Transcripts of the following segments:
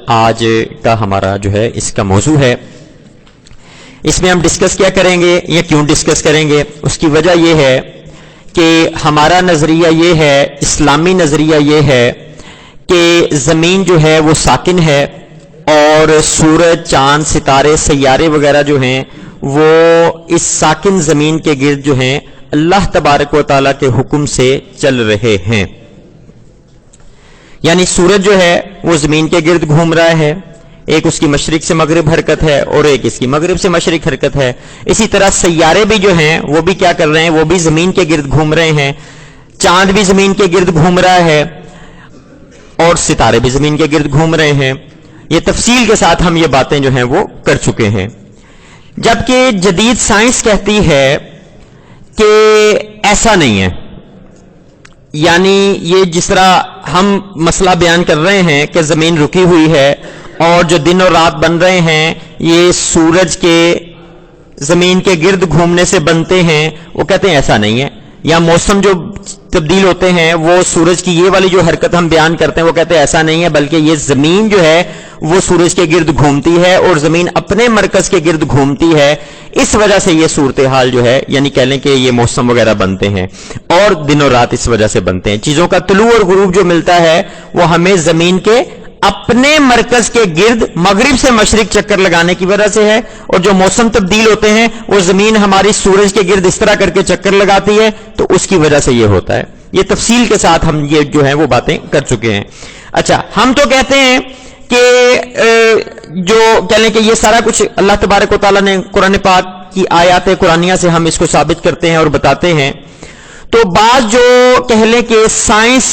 آج کا ہمارا جو ہے اس کا موضوع ہے. اس میں ہم ڈسکس کیا کریں گے یا کیوں ڈسکس کریں گے؟ اس کی وجہ یہ ہے کہ ہمارا نظریہ یہ ہے، اسلامی نظریہ یہ ہے کہ زمین جو ہے وہ ساکن ہے اور سورج، چاند، ستارے، سیارے وغیرہ جو ہیں وہ اس ساکن زمین کے گرد جو ہیں اللہ تبارک و تعالیٰ کے حکم سے چل رہے ہیں. یعنی سورج جو ہے وہ زمین کے گرد گھوم رہا ہے، ایک اس کی مشرق سے مغرب حرکت ہے اور ایک اس کی مغرب سے مشرق حرکت ہے. اسی طرح سیارے بھی جو ہیں وہ بھی کیا کر رہے ہیں، وہ بھی زمین کے گرد گھوم رہے ہیں. چاند بھی زمین کے گرد گھوم رہا ہے اور ستارے بھی زمین کے گرد گھوم رہے ہیں. یہ تفصیل کے ساتھ ہم یہ باتیں جو ہیں وہ کر چکے ہیں. جبکہ جدید سائنس کہتی ہے کہ ایسا نہیں ہے. یعنی یہ جس طرح ہم مسئلہ بیان کر رہے ہیں کہ زمین رکی ہوئی ہے اور جو دن اور رات بن رہے ہیں یہ سورج کے زمین کے گرد گھومنے سے بنتے ہیں، وہ کہتے ہیں ایسا نہیں ہے. یا موسم جو تبدیل ہوتے ہیں وہ سورج کی یہ والی جو حرکت ہم بیان کرتے ہیں وہ کہتے ہیں ایسا نہیں ہے، بلکہ یہ زمین جو ہے وہ سورج کے گرد گھومتی ہے اور زمین اپنے مرکز کے گرد گھومتی ہے. اس وجہ سے یہ صورتحال جو ہے، یعنی کہہ لیں کہ یہ موسم وغیرہ بنتے ہیں اور دن اور رات اس وجہ سے بنتے ہیں. چیزوں کا طلوع اور غروب جو ملتا ہے وہ ہمیں زمین کے اپنے مرکز کے گرد مغرب سے مشرق چکر لگانے کی وجہ سے ہے، اور جو موسم تبدیل ہوتے ہیں وہ زمین ہماری سورج کے گرد اس طرح کر کے چکر لگاتی ہے، تو اس کی وجہ سے یہ ہوتا ہے. یہ تفصیل کے ساتھ ہم یہ جو ہے وہ باتیں کر چکے ہیں. اچھا، ہم تو کہتے ہیں کہ جو کہہ لیں کہ یہ سارا کچھ اللہ تبارک و تعالیٰ نے قرآن پاک کی آیات قرآنیہ سے ہم اس کو ثابت کرتے ہیں اور بتاتے ہیں. تو بعض جو کہہ لیں کہ سائنس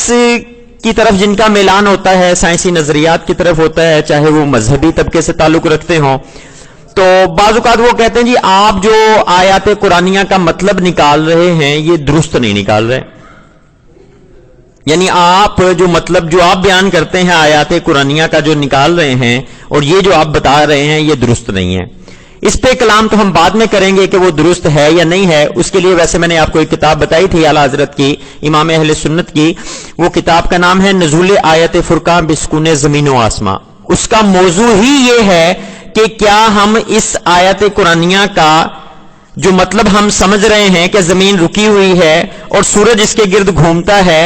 کی طرف جن کا میلان ہوتا ہے، سائنسی نظریات کی طرف ہوتا ہے، چاہے وہ مذہبی طبقے سے تعلق رکھتے ہوں، تو بعض اوقات وہ کہتے ہیں جی آپ جو آیات قرآنیہ کا مطلب نکال رہے ہیں یہ درست نہیں نکال رہے. یعنی آپ جو مطلب جو آپ بیان کرتے ہیں آیات قرآنیہ کا جو نکال رہے ہیں اور یہ جو آپ بتا رہے ہیں یہ درست نہیں ہے. اس پہ کلام تو ہم بعد میں کریں گے کہ وہ درست ہے یا نہیں ہے. اس کے لیے ویسے میں نے آپ کو ایک کتاب بتائی تھی اعلیٰ حضرت کی، امام اہل سنت کی. وہ کتاب کا نام ہے نزول آیت فرقان بسکون زمین و آسمان. اس کا موضوع ہی یہ ہے کہ کیا ہم اس آیت قرآنیہ کا جو مطلب ہم سمجھ رہے ہیں کہ زمین رکی ہوئی ہے اور سورج اس کے گرد گھومتا ہے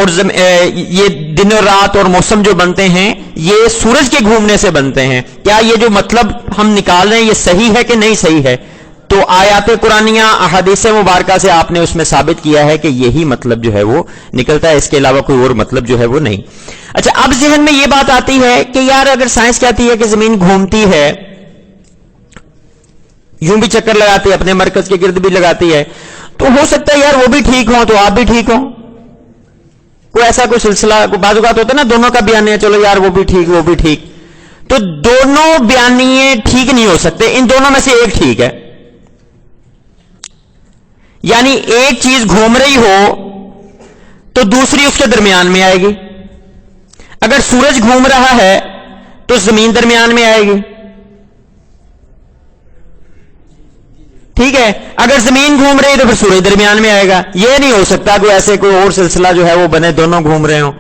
اور یہ دن اور رات اور موسم جو بنتے ہیں یہ سورج کے گھومنے سے بنتے ہیں، کیا یہ جو مطلب ہم نکال رہے ہیں یہ صحیح ہے کہ نہیں صحیح ہے؟ تو آیات قرآنیہ احادیث مبارکہ سے آپ نے اس میں ثابت کیا ہے کہ یہی مطلب جو ہے وہ نکلتا ہے، اس کے علاوہ کوئی اور مطلب جو ہے وہ نہیں. اچھا، اب ذہن میں یہ بات آتی ہے کہ یار اگر سائنس کہتی ہے کہ زمین گھومتی ہے، یوں بھی چکر لگاتی ہے، اپنے مرکز کے گرد بھی لگاتی ہے، تو ہو سکتا ہے یار وہ بھی ٹھیک ہوں تو آپ بھی ٹھیک ہوں. کوئی ایسا کوئی سلسلہ بعض اوقات ہوتا ہے نا، دونوں کا بیانیہ چلو یار وہ بھی ٹھیک وہ بھی ٹھیک، تو دونوں بیانیے ٹھیک نہیں ہو سکتے، ان دونوں میں سے ایک ٹھیک ہے. یعنی ایک چیز گھوم رہی ہو تو دوسری اس کے درمیان میں آئے گی. اگر سورج گھوم رہا ہے تو زمین درمیان میں آئے گی، ٹھیک ہے. اگر زمین گھوم رہی تو پھر سورج درمیان میں آئے گا. یہ نہیں ہو سکتا کوئی ایسے کوئی اور سلسلہ جو ہے وہ بنے دونوں گھوم رہے ہوں،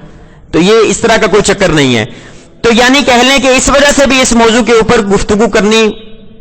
تو یہ اس طرح کا کوئی چکر نہیں ہے. تو یعنی کہہ لیں کہ اس وجہ سے بھی اس موضوع کے اوپر گفتگو کرنی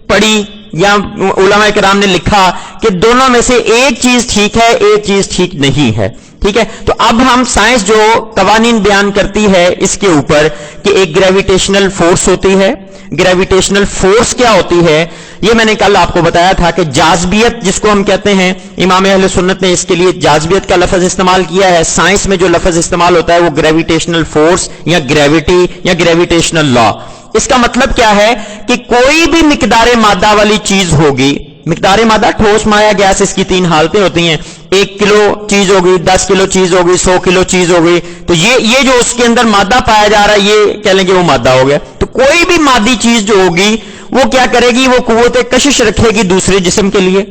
پڑی، یا علماء کرام نے لکھا کہ دونوں میں سے ایک چیز ٹھیک ہے ایک چیز ٹھیک نہیں ہے. ٹھیک ہے، تو اب ہم سائنس جو قوانین بیان کرتی ہے اس کے اوپر کہ ایک گریویٹیشنل فورس ہوتی ہے. گریویٹیشنل فورس کیا ہوتی ہے یہ میں نے کل آپ کو بتایا تھا کہ جاذبیت جس کو ہم کہتے ہیں، امام اہل سنت نے اس کے لیے جاذبیت کا لفظ استعمال کیا ہے. سائنس میں جو لفظ استعمال ہوتا ہے وہ گریویٹیشنل فورس یا گریوٹی یا گریویٹیشنل لا. اس کا مطلب کیا ہے کہ کوئی بھی مقدار مادہ والی چیز ہوگی، مقدار مادہ ٹھوس مائع گیس، اس کی تین حالتیں ہوتی ہیں. 1 کلو چیز ہوگی، 10 کلو چیز ہوگی، 100 کلو چیز ہوگی، تو یہ جو اس کے اندر مادہ پایا جا رہا ہے یہ کہہ لیں کہ وہ مادہ ہو گیا. تو کوئی بھی مادی چیز جو ہوگی وہ کیا کرے گی، وہ قوت کشش رکھے گی دوسرے جسم کے لیے.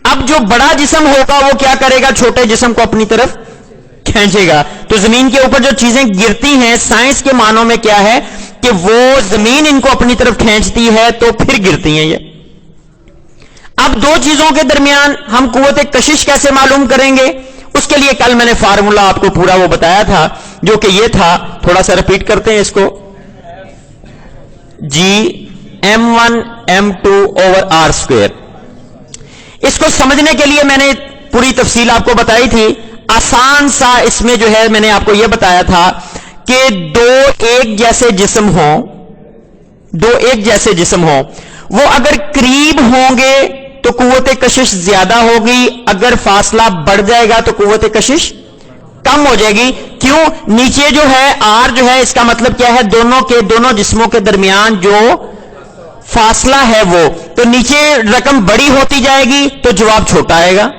اب جو بڑا جسم ہوگا وہ کیا کرے گا، چھوٹے جسم کو اپنی طرف کھینچے گا. تو زمین کے اوپر جو چیزیں گرتی ہیں سائنس کے معنوں میں کیا ہے کہ وہ زمین ان کو اپنی طرف کھینچتی ہے تو پھر گرتی ہیں یہ. اب دو چیزوں کے درمیان ہم قوت کشش کیسے معلوم کریں گے؟ اس کے لیے کل میں نے فارمولا آپ کو پورا وہ بتایا تھا جو کہ یہ تھا، تھوڑا سا ریپیٹ کرتے ہیں اس کو. G(m1m2/r²). اس کو سمجھنے کے لیے میں نے پوری تفصیل آپ کو بتائی تھی. آسان سا اس میں جو ہے میں نے آپ کو یہ بتایا تھا کہ دو ایک جیسے جسم ہوں وہ اگر قریب ہوں گے تو قوت کشش زیادہ ہوگی، اگر فاصلہ بڑھ جائے گا تو قوت کشش کم ہو جائے گی. کیوں؟ نیچے جو ہے آر جو ہے اس کا مطلب کیا ہے؟ دونوں جسموں کے درمیان جو فاصلہ ہے وہ، تو نیچے رقم بڑی ہوتی جائے گی تو جواب چھوٹا آئے گا.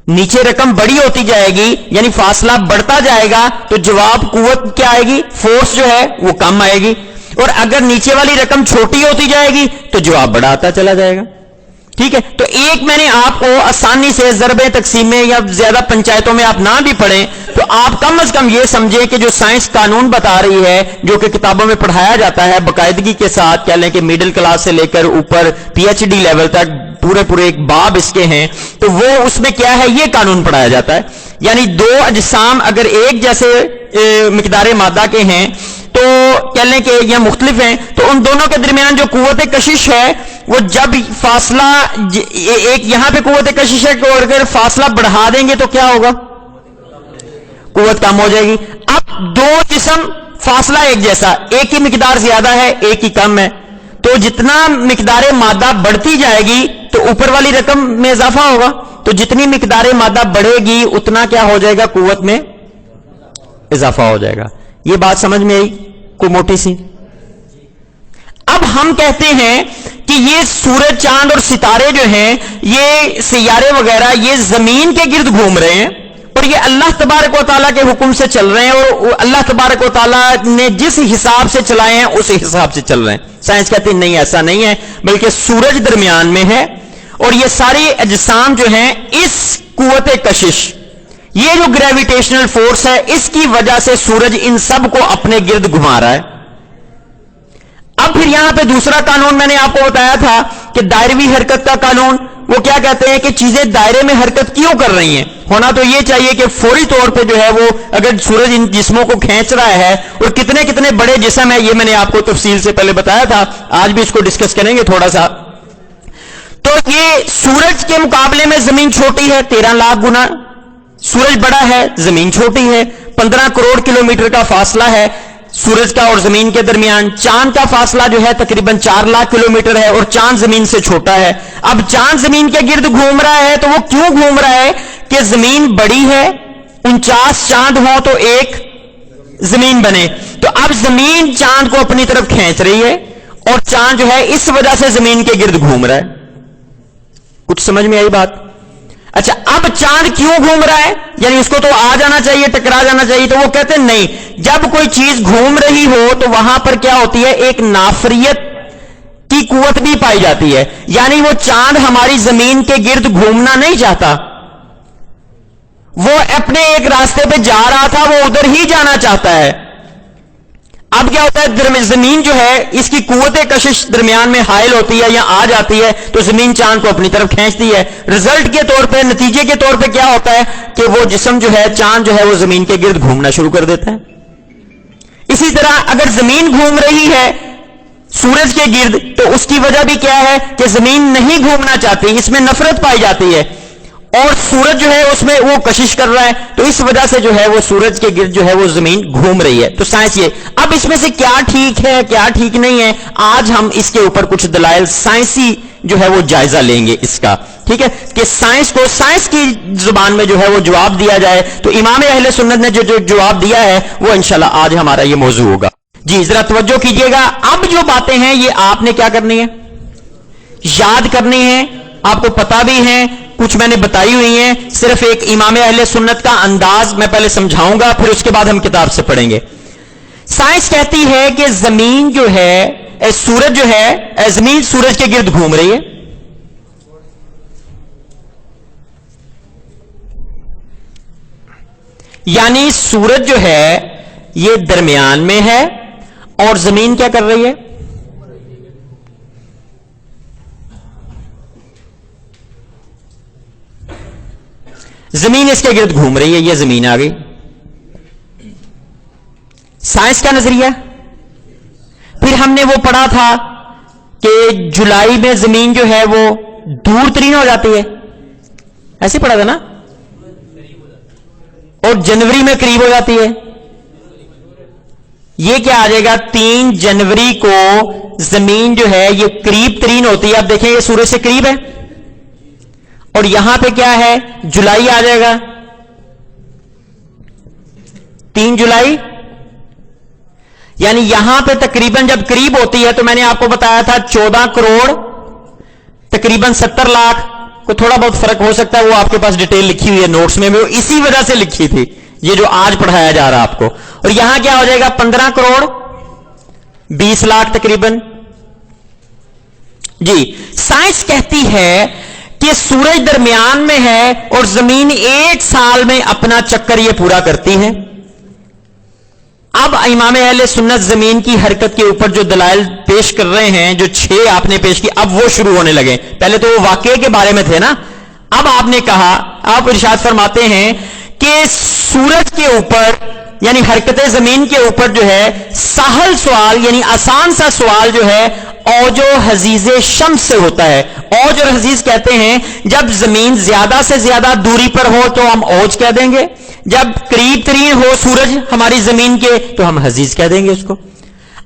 نیچے رقم بڑی ہوتی جائے گی یعنی فاصلہ بڑھتا جائے گا تو جواب قوت کیا آئے گی؟ فورس جو ہے وہ کم آئے گی. اور اگر نیچے والی رقم چھوٹی ہوتی جائے گی تو جواب بڑا آتا چلا جائے گا. ٹھیک ہے، تو ایک میں نے آپ کو آسانی سے ضربیں تقسیم میں یا زیادہ پنچایتوں میں آپ نہ بھی پڑھیں تو آپ کم از کم یہ سمجھیں کہ جو سائنس قانون بتا رہی ہے، جو کہ کتابوں میں پڑھایا جاتا ہے باقاعدگی کے ساتھ، کہہ لیں کہ میڈل کلاس سے لے کر اوپر PhD لیول تک پورے ایک باب اس کے ہیں، تو وہ اس میں کیا ہے؟ یہ قانون پڑھایا جاتا ہے. یعنی دو اجسام اگر ایک جیسے مقدار مادہ کے ہیں تو کہہ لیں کہ یہ مختلف ہیں، تو ان دونوں کے درمیان جو قوت کشش ہے وہ جب فاصلہ ایک یہاں پہ قوت کشش ہے اور اگر فاصلہ بڑھا دیں گے تو کیا ہوگا؟ قوت کم ہو جائے گی. اب دو جسم فاصلہ ایک جیسا، ایک کی مقدار زیادہ ہے ایک کی کم ہے، تو جتنا مقدار مادہ بڑھتی جائے گی تو اوپر والی رقم میں اضافہ ہوگا. تو جتنی مقدار مادہ بڑھے گی اتنا کیا ہو جائے گا؟ قوت میں اضافہ ہو جائے گا. یہ بات سمجھ میں آئی کوئی موٹی سی؟ اب ہم کہتے ہیں کہ یہ سورج چاند اور ستارے جو ہیں، یہ سیارے وغیرہ، یہ زمین کے گرد گھوم رہے ہیں اور یہ اللہ تبارک و تعالیٰ کے حکم سے چل رہے ہیں، اور اللہ تبارک و تعالیٰ نے جس حساب سے چلائے ہیں اس حساب سے چل رہے ہیں. سائنس کہتی ہے نہیں ایسا نہیں ہے، بلکہ سورج درمیان میں ہے اور یہ ساری اجسام جو ہیں اس قوت کشش، یہ جو گریویٹیشنل فورس ہے، اس کی وجہ سے سورج ان سب کو اپنے گرد گھما رہا ہے. اب پھر یہاں پہ دوسرا قانون میں نے آپ کو بتایا تھا کہ دائروی حرکت کا قانون. وہ کیا کہتے ہیں کہ چیزیں دائرے میں حرکت کیوں کر رہی ہیں؟ ہونا تو یہ چاہیے کہ فوری طور پہ جو ہے وہ اگر سورج ان جسموں کو کھینچ رہا ہے اور کتنے بڑے جسم ہے، یہ میں نے آپ کو تفصیل سے پہلے بتایا تھا، آج بھی اس کو ڈسکس کریں گے تھوڑا سا. تو یہ سورج کے مقابلے میں زمین چھوٹی ہے 13 لاکھ گنا، سورج بڑا ہے زمین چھوٹی ہے. 15 کروڑ کلومیٹر کا فاصلہ ہے سورج کا اور زمین کے درمیان. چاند کا فاصلہ جو ہے تقریباً 4 لاکھ کلومیٹر ہے اور چاند زمین سے چھوٹا ہے. اب چاند زمین کے گرد گھوم رہا ہے تو وہ کیوں گھوم رہا ہے؟ کہ زمین بڑی ہے، 49 چاند ہوں تو ایک زمین بنے، تو اب زمین چاند کو اپنی طرف کھینچ رہی ہے اور چاند جو ہے اس وجہ سے زمین کے گرد گھوم رہا ہے. کچھ سمجھ میں آئی بات؟ اچھا، اب چاند کیوں گھوم رہا ہے؟ یعنی اس کو تو آ جانا چاہیے، ٹکرا جانا چاہیے، تو وہ کہتے ہیں نہیں، جب کوئی چیز گھوم رہی ہو تو وہاں پر کیا ہوتی ہے؟ ایک نافریت کی قوت بھی پائی جاتی ہے. یعنی وہ چاند ہماری زمین کے گرد گھومنا نہیں چاہتا، وہ اپنے ایک راستے پہ جا رہا تھا، وہ ادھر ہی جانا چاہتا ہے. اب کیا ہوتا ہے؟ زمین جو ہے اس کی قوت کشش درمیان میں حائل ہوتی ہے یا آ جاتی ہے تو زمین چاند کو اپنی طرف کھینچتی ہے. رزلٹ کے طور پہ، نتیجے کے طور پہ کیا ہوتا ہے کہ وہ جسم جو ہے چاند جو ہے وہ زمین کے گرد گھومنا شروع کر دیتا ہے. اسی طرح اگر زمین گھوم رہی ہے سورج کے گرد تو اس کی وجہ بھی کیا ہے کہ زمین نہیں گھومنا چاہتی، اس میں نفرت پائی جاتی ہے، اور سورج جو ہے اس میں وہ کشش کر رہا ہے، تو اس وجہ سے جو ہے وہ سورج کے گرد جو ہے وہ زمین گھوم رہی ہے. تو سائنس یہ، اب اس میں سے کیا ٹھیک ہے کیا ٹھیک نہیں ہے، آج ہم اس کے اوپر کچھ دلائل سائنسی جو ہے وہ جائزہ لیں گے اس کا. ٹھیک ہے، کہ سائنس کو سائنس کی زبان میں جو ہے وہ جواب دیا جائے. تو امام اہل سنت نے جو جواب دیا ہے وہ انشاءاللہ آج ہمارا یہ موضوع ہوگا. جی ذرا توجہ کیجئے گا. اب جو باتیں ہیں یہ آپ نے کیا کرنی ہے؟ یاد کرنی ہے. آپ کو پتا بھی ہیں، کچھ میں نے بتائی ہوئی ہیں. صرف ایک امام اہل سنت کا انداز میں پہلے سمجھاؤں گا، پھر اس کے بعد ہم کتاب سے پڑھیں گے. سائنس کہتی ہے کہ زمین جو ہے، سورج جو ہے، زمین سورج کے گرد گھوم رہی ہے. یعنی سورج جو ہے یہ درمیان میں ہے اور زمین کیا کر رہی ہے؟ زمین اس کے گرد گھوم رہی ہے. یہ زمین آ گئی. سائنس کا نظریہ. پھر ہم نے وہ پڑھا تھا کہ جولائی میں زمین جو ہے وہ دور ترین ہو جاتی ہے، ایسے پڑھا تھا نا، اور جنوری میں قریب ہو جاتی ہے. یہ کیا آ جائے گا؟ 3 جنوری کو زمین جو ہے یہ قریب ترین ہوتی ہے. اب دیکھیں یہ سورج سے قریب ہے، اور یہاں پہ کیا ہے؟ جولائی آ جائے گا. 3 جولائی یعنی یہاں پہ تقریباً جب قریب ہوتی ہے تو میں نے آپ کو بتایا تھا 14 کروڑ تقریباً 70 لاکھ. کو تھوڑا بہت فرق ہو سکتا ہے، وہ آپ کے پاس ڈیٹیل لکھی ہوئی ہے نوٹس میں، وہ اسی وجہ سے لکھی تھی یہ جو آج پڑھایا جا رہا آپ کو. اور یہاں کیا ہو جائے گا؟ 15 کروڑ 20 لاکھ تقریباً. جی سائنس کہتی ہے کہ سورج درمیان میں ہے اور زمین 1 سال میں اپنا چکر یہ پورا کرتی ہے. اب امام اہل سنت زمین کی حرکت کے اوپر جو دلائل پیش کر رہے ہیں، جو 6 آپ نے پیش کی، اب وہ شروع ہونے لگے. پہلے تو وہ واقعے کے بارے میں تھے نا، اب آپ نے کہا، آپ ارشاد فرماتے ہیں کہ سورج کے اوپر یعنی حرکت زمین کے اوپر جو ہے سہل سوال یعنی آسان سا سوال جو ہے اوج و حزیز شمس سے ہوتا ہے. اوج اور حزیز کہتے ہیں جب زمین زیادہ سے زیادہ دوری پر ہو تو ہم اوج کہہ دیں گے، جب قریب ترین ہو سورج ہماری زمین کے تو ہم حزیز کہہ دیں گے اس کو.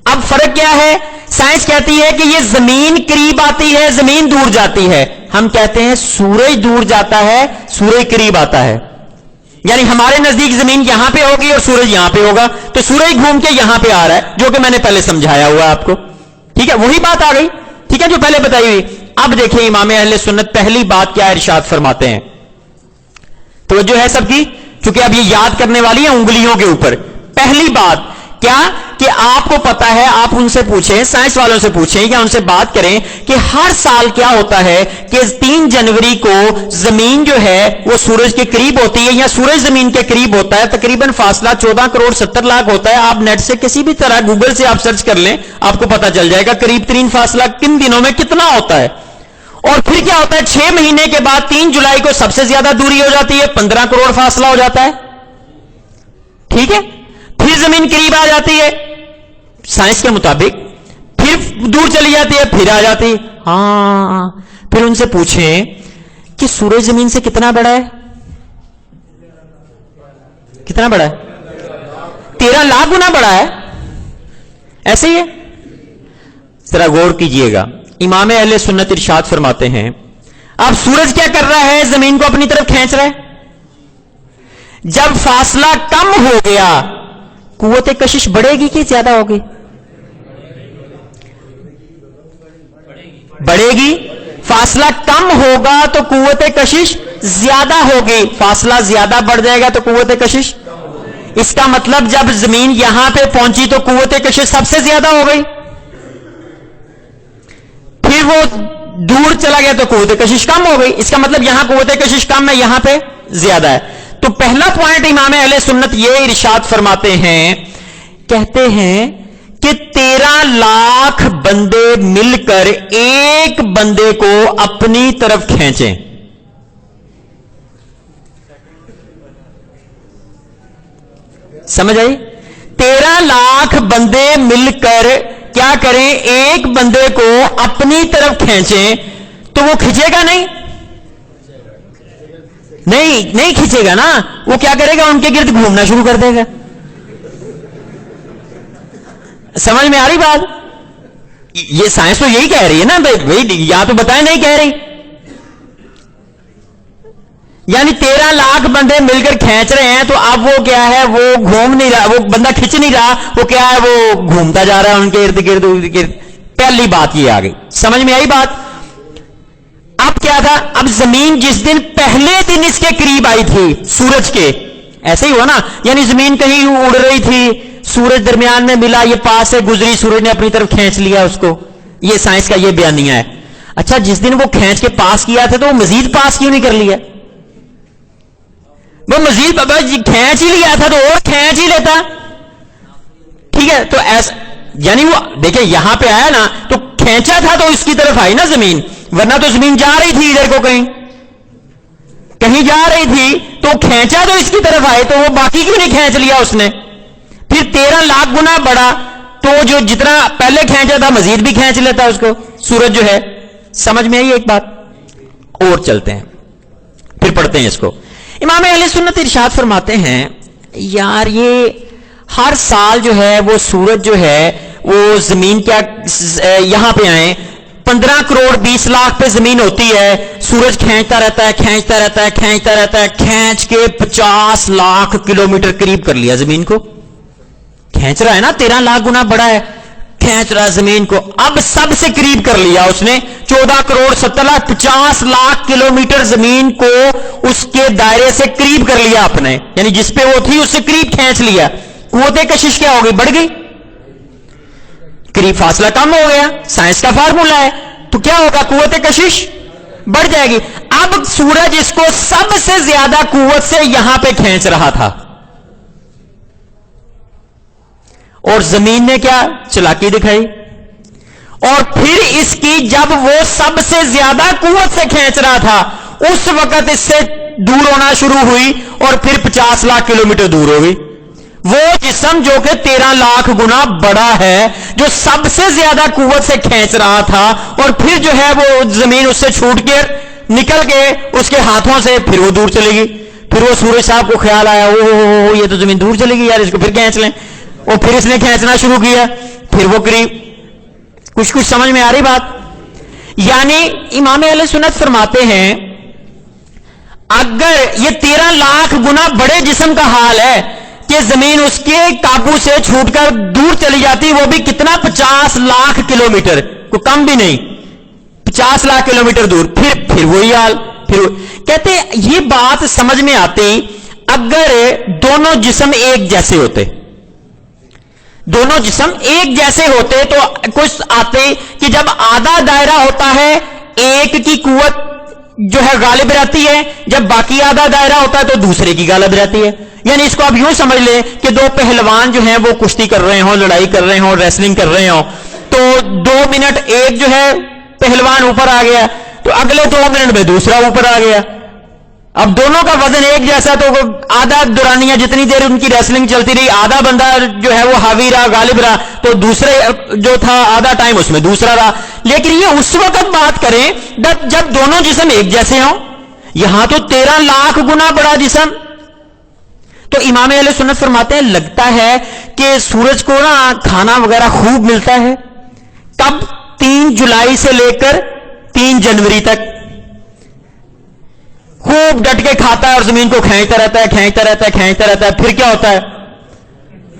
اب فرق کیا ہے؟ سائنس کہتی ہے کہ یہ زمین قریب آتی ہے، زمین دور جاتی ہے. ہم کہتے ہیں سورج دور جاتا ہے، سورج قریب آتا ہے. یعنی ہمارے نزدیک زمین یہاں پہ ہوگی اور سورج یہاں پہ ہوگا، تو سورج گھوم کے یہاں پہ آ رہا ہے، جو کہ میں نے پہلے سمجھایا ہوا آپ کو. ٹھیک ہے، وہی بات آ گئی، ٹھیک ہے، جو پہلے بتائی ہوئی. اب دیکھیں امام اہل سنت پہلی بات کیا ارشاد فرماتے ہیں. توجہ ہے سب کی، چونکہ اب یہ یاد کرنے والی ہے انگلیوں کے اوپر. پہلی بات کیا کہ آپ کو پتا ہے، آپ ان سے پوچھیں، سائنس والوں سے پوچھیں یا ان سے بات کریں کہ ہر سال کیا ہوتا ہے کہ 3 جنوری کو زمین جو ہے وہ سورج کے قریب ہوتی ہے یا سورج زمین کے قریب ہوتا ہے. تقریباً فاصلہ 14 کروڑ 70 لاکھ ہوتا ہے. آپ نیٹ سے کسی بھی طرح گوگل سے آپ سرچ کر لیں، آپ کو پتا چل جائے گا قریب ترین فاصلہ کن دنوں میں کتنا ہوتا ہے. اور پھر کیا ہوتا ہے؟ 6 مہینے کے بعد 3 جولائی کو سب سے زیادہ دوری ہو جاتی ہے، 15 کروڑ فاصلہ ہو جاتا ہے. ٹھیک ہے، پھر زمین قریب آ جاتی ہے سائنس کے مطابق، پھر دور چلی جاتی ہے، پھر آ جاتی ہے. ہاں پھر ان سے پوچھیں کہ سورج زمین سے کتنا بڑا ہے؟ کتنا بڑا ہے؟ 13 لاکھ گنا بڑا ہے. ایسے ہی ہے، ذرا غور کیجئے گا. امام اہل سنت ارشاد فرماتے ہیں اب سورج کیا کر رہا ہے؟ زمین کو اپنی طرف کھینچ رہا ہے. جب فاصلہ کم ہو گیا قوت کشش بڑھے گی کہ زیادہ ہوگی؟ بڑھے گی. فاصلہ کم ہوگا تو قوت کشش زیادہ ہوگی، فاصلہ زیادہ بڑھ جائے گا تو قوت کشش. اس کا مطلب جب زمین یہاں پہ پہنچی تو قوت کشش سب سے زیادہ ہو گئی، پھر وہ دور چلا گیا تو قوت کشش کم ہو گئی. اس کا مطلب یہاں قوت کشش کم ہے، یہاں پہ زیادہ ہے. تو پہلا پوائنٹ امام اہل سنت یہ ارشاد فرماتے ہیں، کہتے ہیں کہ 13 لاکھ بندے مل کر ایک بندے کو اپنی طرف کھینچیں. سمجھ آئی؟ 13 لاکھ بندے مل کر کیا کریں؟ ایک بندے کو اپنی طرف کھینچیں تو وہ کھینچے گا نہیں؟ نہیں کھینچے گا نا. وہ کیا کرے گا؟ ان کے گرد گھومنا شروع کر دے گا. سمجھ میں آ رہی بات؟ یہ سائنس تو یہی کہہ رہی ہے نا بھائی، یا تو بتائیں نہیں کہہ رہی. یعنی 13 لاکھ بندے مل کر کھینچ رہے ہیں تو اب وہ کیا ہے؟ وہ گھوم نہیں رہا، وہ بندہ کھینچ نہیں رہا، وہ کیا ہے؟ وہ گھومتا جا رہا ہے ان کے ارد گرد. پہلی بات یہ آ گئی. سمجھ میں آئی بات؟ اب کیا تھا؟ اب زمین جس دن پہلے دن اس کے قریب آئی تھی سورج کے، ایسے ہی ہوا نا، یعنی زمین کہیں اڑ رہی تھی، سورج درمیان میں ملا، یہ پاس سے گزری، سورج نے اپنی طرف کھینچ لیا اس کو. یہ سائنس کا یہ بیانیہ ہے. اچھا جس دن وہ کھینچ کے پاس کیا تھا تو وہ مزید پاس کیوں نہیں کر لیا؟ وہ مزید کھینچ ہی لیا تھا تو اور کھینچ ہی لیتا. ٹھیک ہے، تو ایسا یعنی وہ دیکھیں یہاں پہ آیا نا تو کھینچا تھا تو اس کی طرف آئی نا زمین، ورنہ تو زمین جا رہی تھی ادھر کو، کہیں جا رہی تھی تو کھینچا تو اس کی طرف آئے، تو وہ باقی کیوں نہیں کھینچ لیا اس نے؟ پھر 13 لاکھ گنا بڑا تو جو جتنا پہلے کھینچا تھا مزید بھی کھینچ لیتا اس کو سورج جو ہے. سمجھ میں آئی ایک بات؟ اور چلتے ہیں پھر پڑھتے ہیں اس کو. امام اہل سنت ارشاد فرماتے ہیں یار یہ ہر سال جو ہے وہ سورج جو ہے وہ زمین کیا یہاں پہ آئیں 15 کروڑ 20 لاکھ پہ زمین ہوتی ہے, سورج کھینچتا رہتا ہے کھینچتا رہتا ہے کھینچتا رہتا ہے, کھینچ کے 50 لاکھ کلومیٹر قریب کر لیا زمین کو. کھینچ رہا ہے نا 13 لاکھ گنا بڑا ہے, کھینچ رہا ہے زمین کو. اب سب سے قریب کر لیا اس نے 14 کروڑ 70 لاکھ 50 لاکھ کلومیٹر زمین کو اس کے دائرے سے قریب کر لیا آپ نے, یعنی جس پہ وہ تھی اس سے قریب کھینچ لیا. قوت کشش کیا ہو گئی؟ بڑھ گئی, قریب فاصلہ کم ہو گیا. سائنس کا فارمولا ہے. تو کیا ہوگا؟ قوت کشش بڑھ جائے گی. اب سورج اس کو سب سے زیادہ قوت سے یہاں پہ کھینچ رہا تھا اور زمین نے کیا چلاکی دکھائی, اور پھر اس کی جب وہ سب سے زیادہ قوت سے کھینچ رہا تھا اس وقت اس سے دور ہونا شروع ہوئی اور پھر 50 لاکھ کلومیٹر دور ہو گئی. وہ جسم جو کہ 13 لاکھ گنا بڑا ہے, جو سب سے زیادہ قوت سے کھینچ رہا تھا, اور پھر جو ہے وہ زمین اس سے چھوٹ کے نکل کے اس کے ہاتھوں سے پھر وہ دور چلے گی. پھر وہ سورج صاحب کو خیال آیا او یہ تو زمین دور چلے گی یار, اس کو پھر کھینچ لیں. اور پھر اس نے کھینچنا شروع کیا, پھر وہ قریب. کچھ سمجھ میں آ رہی بات؟ یعنی امام اہل سنت فرماتے ہیں اگر یہ 13 لاکھ گنا بڑے جسم کا حال ہے کہ زمین اس کے قابو سے چھوٹ کر دور چلی جاتی, وہ بھی کتنا 50 لاکھ کلومیٹر, کوئی کم بھی نہیں, 50 لاکھ کلومیٹر دور. پھر وہی حال. پھر کہتے یہ بات سمجھ میں آتی اگر دونوں جسم ایک جیسے ہوتے, دونوں جسم ایک جیسے ہوتے تو کچھ آتے کہ جب آدھا دائرہ ہوتا ہے ایک کی قوت جو ہے غالب رہتی ہے, جب باقی آدھا دائرہ ہوتا ہے تو دوسرے کی غالب رہتی ہے. یعنی اس کو آپ یوں سمجھ لیں کہ دو پہلوان جو ہیں وہ کشتی کر رہے ہوں, لڑائی کر رہے ہوں, ریسلنگ کر رہے ہوں, تو 2 منٹ ایک جو ہے پہلوان اوپر آ گیا تو اگلے 2 منٹ میں دوسرا اوپر آ گیا. اب دونوں کا وزن ایک جیسا, تو آدھا دورانیہ جتنی دیر ان کی ریسلنگ چلتی رہی آدھا بندہ جو ہے وہ حاوی رہا, غالب رہا, تو دوسرے جو تھا آدھا ٹائم اس میں دوسرا رہا. لیکن یہ اس وقت بات کریں جب دونوں جسم ایک جیسے ہوں. یہاں تو 13 لاکھ گنا بڑا جسم. تو امام اہل سنت فرماتے ہیں لگتا ہے کہ سورج کو نا کھانا وغیرہ خوب ملتا ہے. کب؟ 3 جولائی سے لے کر 3 جنوری تک خوب ڈٹ کے کھاتا ہے اور زمین کو کھینچتا رہتا ہے کھینچتا رہتا ہے کھینچتا رہتا ہے. پھر کیا ہوتا ہے؟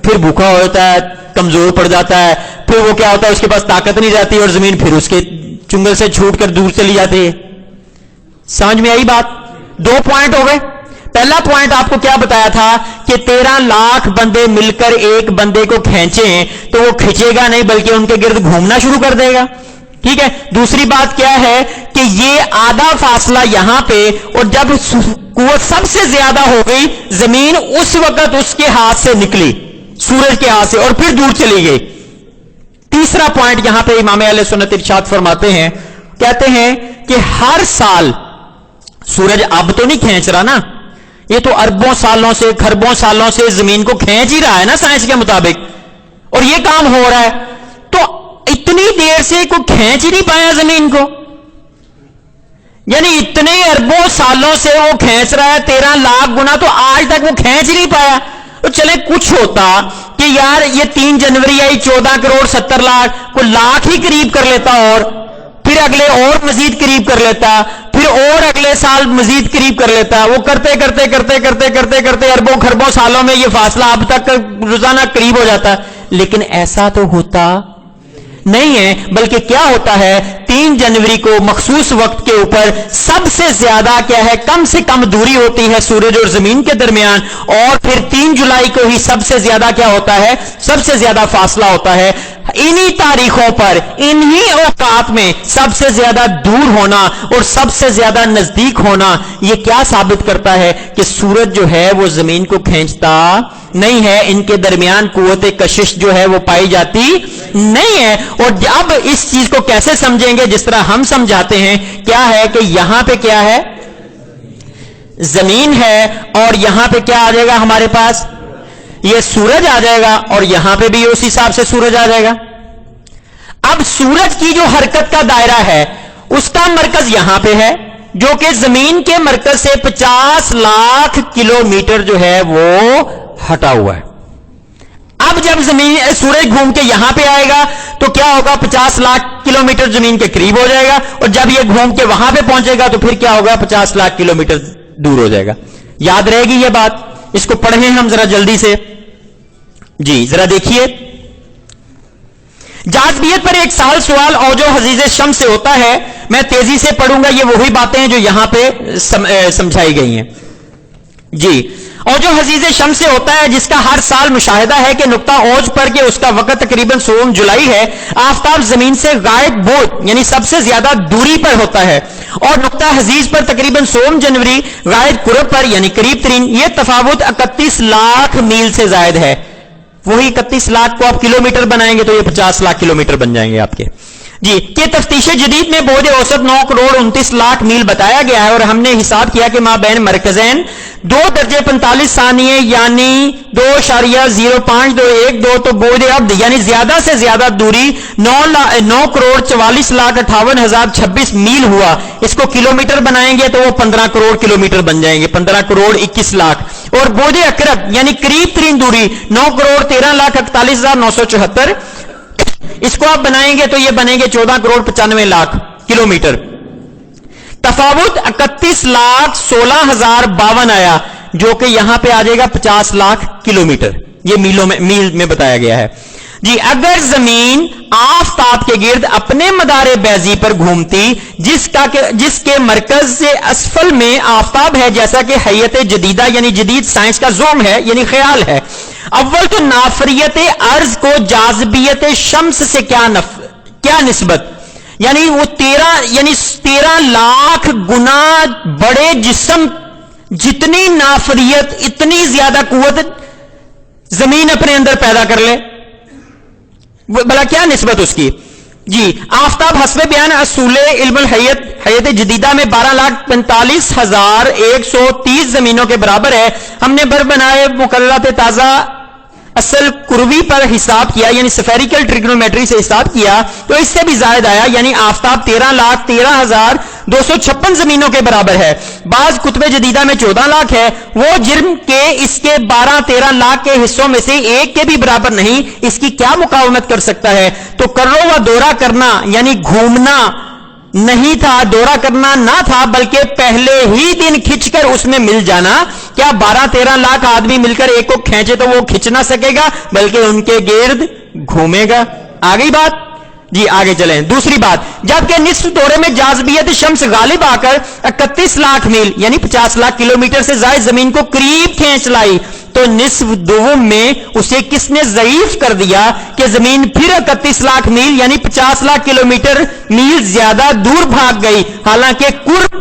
پھر بھوکا ہوتا ہے, کمزور پڑ جاتا ہے, پھر وہ کیا ہوتا ہے اس کے پاس طاقت نہیں رہتی اور زمین پھر اس کے چنگل سے چھوٹ کر دور چلی جاتی ہے. سمجھ میں آئی بات؟ 2 پوائنٹ ہو گئے. پہلا پوائنٹ آپ کو کیا بتایا تھا کہ 13 لاکھ بندے مل کر ایک بندے کو کھینچیں تو وہ کھینچے گا نہیں بلکہ ان کے گرد گھومنا شروع کر دے گا. ٹھیک ہے. دوسری بات کیا ہے کہ یہ آدھا فاصلہ یہاں پہ, اور جب قوت سب سے زیادہ ہو گئی زمین اس وقت اس کے ہاتھ سے نکلی, سورج کے ہاتھ سے, اور پھر دور چلی گئی. تیسرا پوائنٹ یہاں پہ امام اہل سنت ارشاد فرماتے ہیں, کہتے ہیں کہ ہر سال سورج اب تو نہیں کھینچ رہا نا, یہ تو اربوں سالوں سے کھربوں سالوں سے زمین کو کھینچ ہی رہا ہے نا سائنس کے مطابق, اور یہ کام ہو رہا ہے. تو اتنی دیر سے کوئی کھینچ ہی نہیں پایا زمین کو, یعنی اتنے اربوں سالوں سے وہ کھینچ رہا ہے 13 لاکھ گنا, تو آج تک وہ کھینچ ہی نہیں پایا. تو چلے کچھ ہوتا کہ یار یہ 3 جنوری آئی 14 کروڑ 70 لاکھ, کو لاکھ ہی قریب کر لیتا, اور پھر اگلے اور مزید قریب کر لیتا, پھر اور اگلے سال مزید قریب کر لیتا. وہ کرتے کرتے کرتے کرتے کرتے کرتے اربوں کھربوں سالوں میں یہ فاصلہ اب تک روزانہ قریب ہو جاتا. لیکن ایسا تو ہوتا نہیں ہے, بلکہ کیا ہوتا ہے 3 جنوری کو مخصوص وقت کے اوپر سب سے زیادہ کیا ہے کم سے کم دوری ہوتی ہے سورج اور زمین کے درمیان, اور پھر 3 جولائی کو ہی سب سے زیادہ کیا ہوتا ہے, سب سے زیادہ فاصلہ ہوتا ہے. انہی تاریخوں پر انہی اوقات میں سب سے زیادہ دور ہونا اور سب سے زیادہ نزدیک ہونا, یہ کیا ثابت کرتا ہے کہ سورج جو ہے وہ زمین کو کھینچتا نہیں ہے, ان کے درمیان قوت کشش جو ہے وہ پائی جاتی نہیں ہے. اور اب اس چیز کو کیسے سمجھیں گے؟ جس طرح ہم سمجھاتے ہیں. کیا ہے کہ یہاں پہ کیا ہے, زمین ہے, اور یہاں پہ کیا آ جائے گا ہمارے پاس, یہ سورج آ جائے گا اور یہاں پہ بھی اس حساب سے سورج آ جائے گا. اب سورج کی جو حرکت کا دائرہ ہے اس کا مرکز یہاں پہ ہے جو کہ زمین کے مرکز سے 50 لاکھ کلومیٹر جو ہے وہ ہٹا ہوا ہے. اب جب سورج گھوم کے یہاں پہ آئے گا تو کیا ہوگا؟ 50 لاکھ کلومیٹر زمین کے قریب ہو جائے گا, اور جب یہ گھوم کے وہاں پہ پہنچے گا تو پھر کیا ہوگا؟ 50 لاکھ کلومیٹر دور ہو جائے گا. یاد رہے گی یہ بات؟ اس کو پڑھیں ہم ذرا جلدی سے. جی ذرا دیکھیے, جاذبیت پر ایک سوال اوجو حزیز شمس سے ہوتا ہے. میں تیزی سے پڑھوں گا, یہ وہی باتیں ہیں جو یہاں پہ سمجھائی گئی ہیں. جی, اوجو حزیز شمس سے ہوتا ہے جس کا ہر سال مشاہدہ ہے کہ نقطہ اوج پر کہ اس کا وقت تقریباً سوم جولائی ہے, آفتاب زمین سے غائب بود یعنی سب سے زیادہ دوری پر ہوتا ہے, اور نقطہ حزیز پر تقریباً سوم جنوری غائب قرب پر یعنی قریب ترین. یہ تفاوت 31 لاکھ میل سے زائد ہے. وہی 31 لاکھ کو آپ کلومیٹر بنائیں گے تو یہ 50 لاکھ کلومیٹر بن جائیں گے آپ کے. جی, کہ تفتیش جدید میں بعد اوسط 9 کروڑ 29 لاکھ میل بتایا گیا ہے, اور ہم نے حساب کیا کہ مابین مرکزین 2 درجے 45 ثانیے یعنی 2.0521 تو بعد عبد یعنی زیادہ سے زیادہ دوری 9 کروڑ 44 لاکھ 58 ہزار 26 میل ہوا. اس کو کلومیٹر بنائیں گے تو وہ 15 کروڑ کلومیٹر بن جائیں گے, 15 کروڑ 21 لاکھ. اور بعد اقرب یعنی قریب ترین دوری 9 کروڑ 13 لاکھ 41 ہزار 974. اس کو آپ بنائیں گے تو یہ بنیں گے 14 کروڑ 95 لاکھ کلومیٹر. تفاوت 31 لاکھ 16 ہزار 52 آیا جو کہ یہاں پہ آ جائے گا 50 لاکھ کلومیٹر. یہ میل میں بتایا گیا ہے. جی, اگر زمین آفتاب کے گرد اپنے مدار بیضی پر گھومتی جس کے مرکز سے اسفل میں آفتاب ہے, جیسا کہ حیت جدیدہ یعنی جدید سائنس کا زوم ہے یعنی خیال ہے. اول تو نافریت ارض کو جاذبیت شمس سے کیا نسبت, یعنی وہ 13 لاکھ گنا بڑے جسم جتنی نافریت اتنی زیادہ قوت زمین اپنے اندر پیدا کر لے, بھلا کیا نسبت اس کی. جی, آفتاب حسب بیان اصول علم حیت جدیدہ میں 12,45,130 زمینوں کے برابر ہے. ہم نے بنائے مقررات تازہ اصل قروی پر حساب کیا یعنی سفیریکل ٹریگنومیٹری سے حساب کیا تو اس سے بھی زائد آیا, یعنی آفتاب 13,13,256 زمینوں کے برابر ہے. بعض کتب جدیدہ میں 14 لاکھ ہے. وہ جرم کے اس کے 12-13 لاکھ کے حصوں میں سے ایک کے بھی برابر نہیں. اس کی کیا مقاومت کر سکتا ہے؟ تو کرو و دورہ کرنا یعنی گھومنا نہیں تھا, دورہ کرنا نہ تھا, بلکہ پہلے ہی دن کھچ کر اس میں مل جانا. کیا 12-13 لاکھ آدمی مل کر ایک کو کھینچے تو وہ کھچ نہ سکے گا بلکہ ان کے گرد گھومے گا. آگئی بات؟ جی آگے چلیں. دوسری بات, جبکہ نصف دورے میں جاذبیت شمس غالب آ کر 31 لاکھ میل یعنی 50 لاکھ کلومیٹر سے زائد زمین کو قریب کھینچ لائی, تو نصف دوم میں اسے کس نے ضعیف کر دیا کہ زمین پھر 31 لاکھ میل یعنی 50 لاکھ کلومیٹر میل زیادہ دور بھاگ گئی, حالانکہ قرب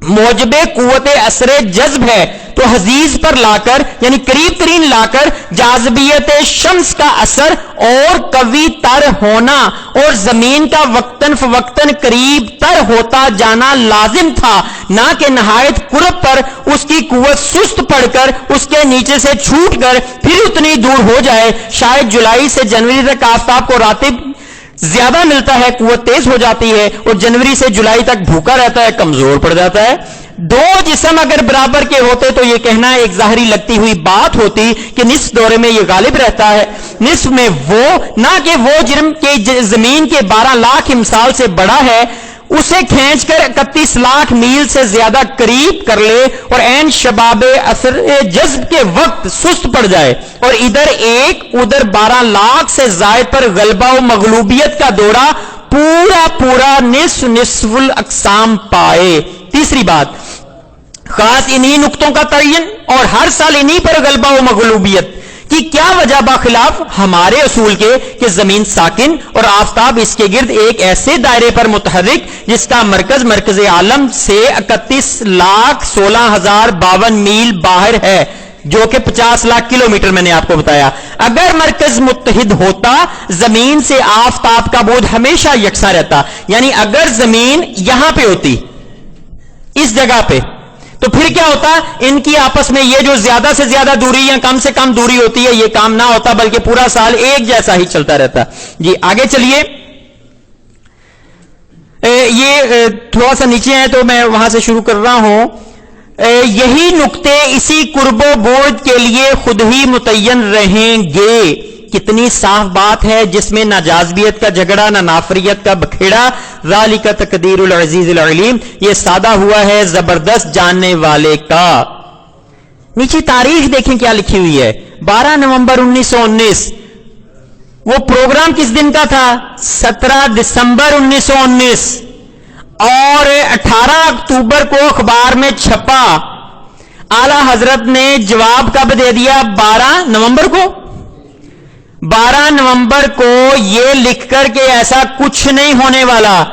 موجب قوت اثر جذب ہے. تو حزیز پر لا کر یعنی قریب ترین لا کر جاذبیت شمس کا اثر اور قوی تر ہونا اور زمین کا وقتاً فوقتاً قریب تر ہوتا جانا لازم تھا, نہ کہ نہایت قرب پر اس کی قوت سست پڑ کر اس کے نیچے سے چھوٹ کر پھر اتنی دور ہو جائے. شاید جولائی سے جنوری تک آفتاب کو راتب زیادہ ملتا ہے, قوت تیز ہو جاتی ہے, اور جنوری سے جولائی تک بھوکا رہتا ہے, کمزور پڑ جاتا ہے. دو جسم اگر برابر کے ہوتے تو یہ کہنا ایک ظاہری لگتی ہوئی بات ہوتی کہ نصف دورے میں یہ غالب رہتا ہے, نصف میں وہ, نہ کہ وہ جرم کے زمین کے 12 لاکھ امثال سے بڑا ہے اسے کھینچ کر 31 لاکھ میل سے زیادہ قریب کر لے اور عین شباب اثر جذب کے وقت سست پڑ جائے, اور ادھر ایک ادھر 12 لاکھ سے زائد پر غلبہ و مغلوبیت کا دورہ پورا نصف الاقسام پائے. تیسری بات, خاص انہی نقطوں کا تعین اور ہر سال انہی پر غلبہ و مغلوبیت کی کیا وجہ باخلاف ہمارے اصول کے کہ زمین ساکن اور آفتاب اس کے گرد ایک ایسے دائرے پر متحرک جس کا مرکز عالم سے 31,16,052 میل باہر ہے جو کہ 50 لاکھ کلومیٹر میں نے آپ کو بتایا. اگر مرکز متحد ہوتا زمین سے آفتاب کا بعد ہمیشہ یکساں رہتا, یعنی اگر زمین یہاں پہ ہوتی اس جگہ پہ تو پھر کیا ہوتا؟ ان کی آپس میں یہ جو زیادہ سے زیادہ دوری یا کم سے کم دوری ہوتی ہے یہ کام نہ ہوتا، بلکہ پورا سال ایک جیسا ہی چلتا رہتا۔ جی آگے چلیے، یہ تھوڑا سا نیچے ہے تو میں وہاں سے شروع کر رہا ہوں۔ یہی نقطے اسی قرب و بعد کے لیے خود ہی متعین رہیں گے۔ کتنی صاف بات ہے، جس میں نہ جاذبیت کا جھگڑا نہ نافریت کا بکھیڑا۔ ذالک تقدیر العزیز العلیم، یہ سادہ ہوا ہے زبردست جاننے والے کا۔ نیچے تاریخ دیکھیں کیا لکھی ہوئی ہے، 12 نومبر 1919۔ وہ پروگرام کس دن کا تھا؟ 17 دسمبر 1919، اور 18 اکتوبر کو اخبار میں چھپا۔ اعلی حضرت نے جواب کب دے دیا؟ 12 نومبر کو۔ 12 نومبر کو یہ لکھ کر کہ ایسا کچھ نہیں ہونے والا،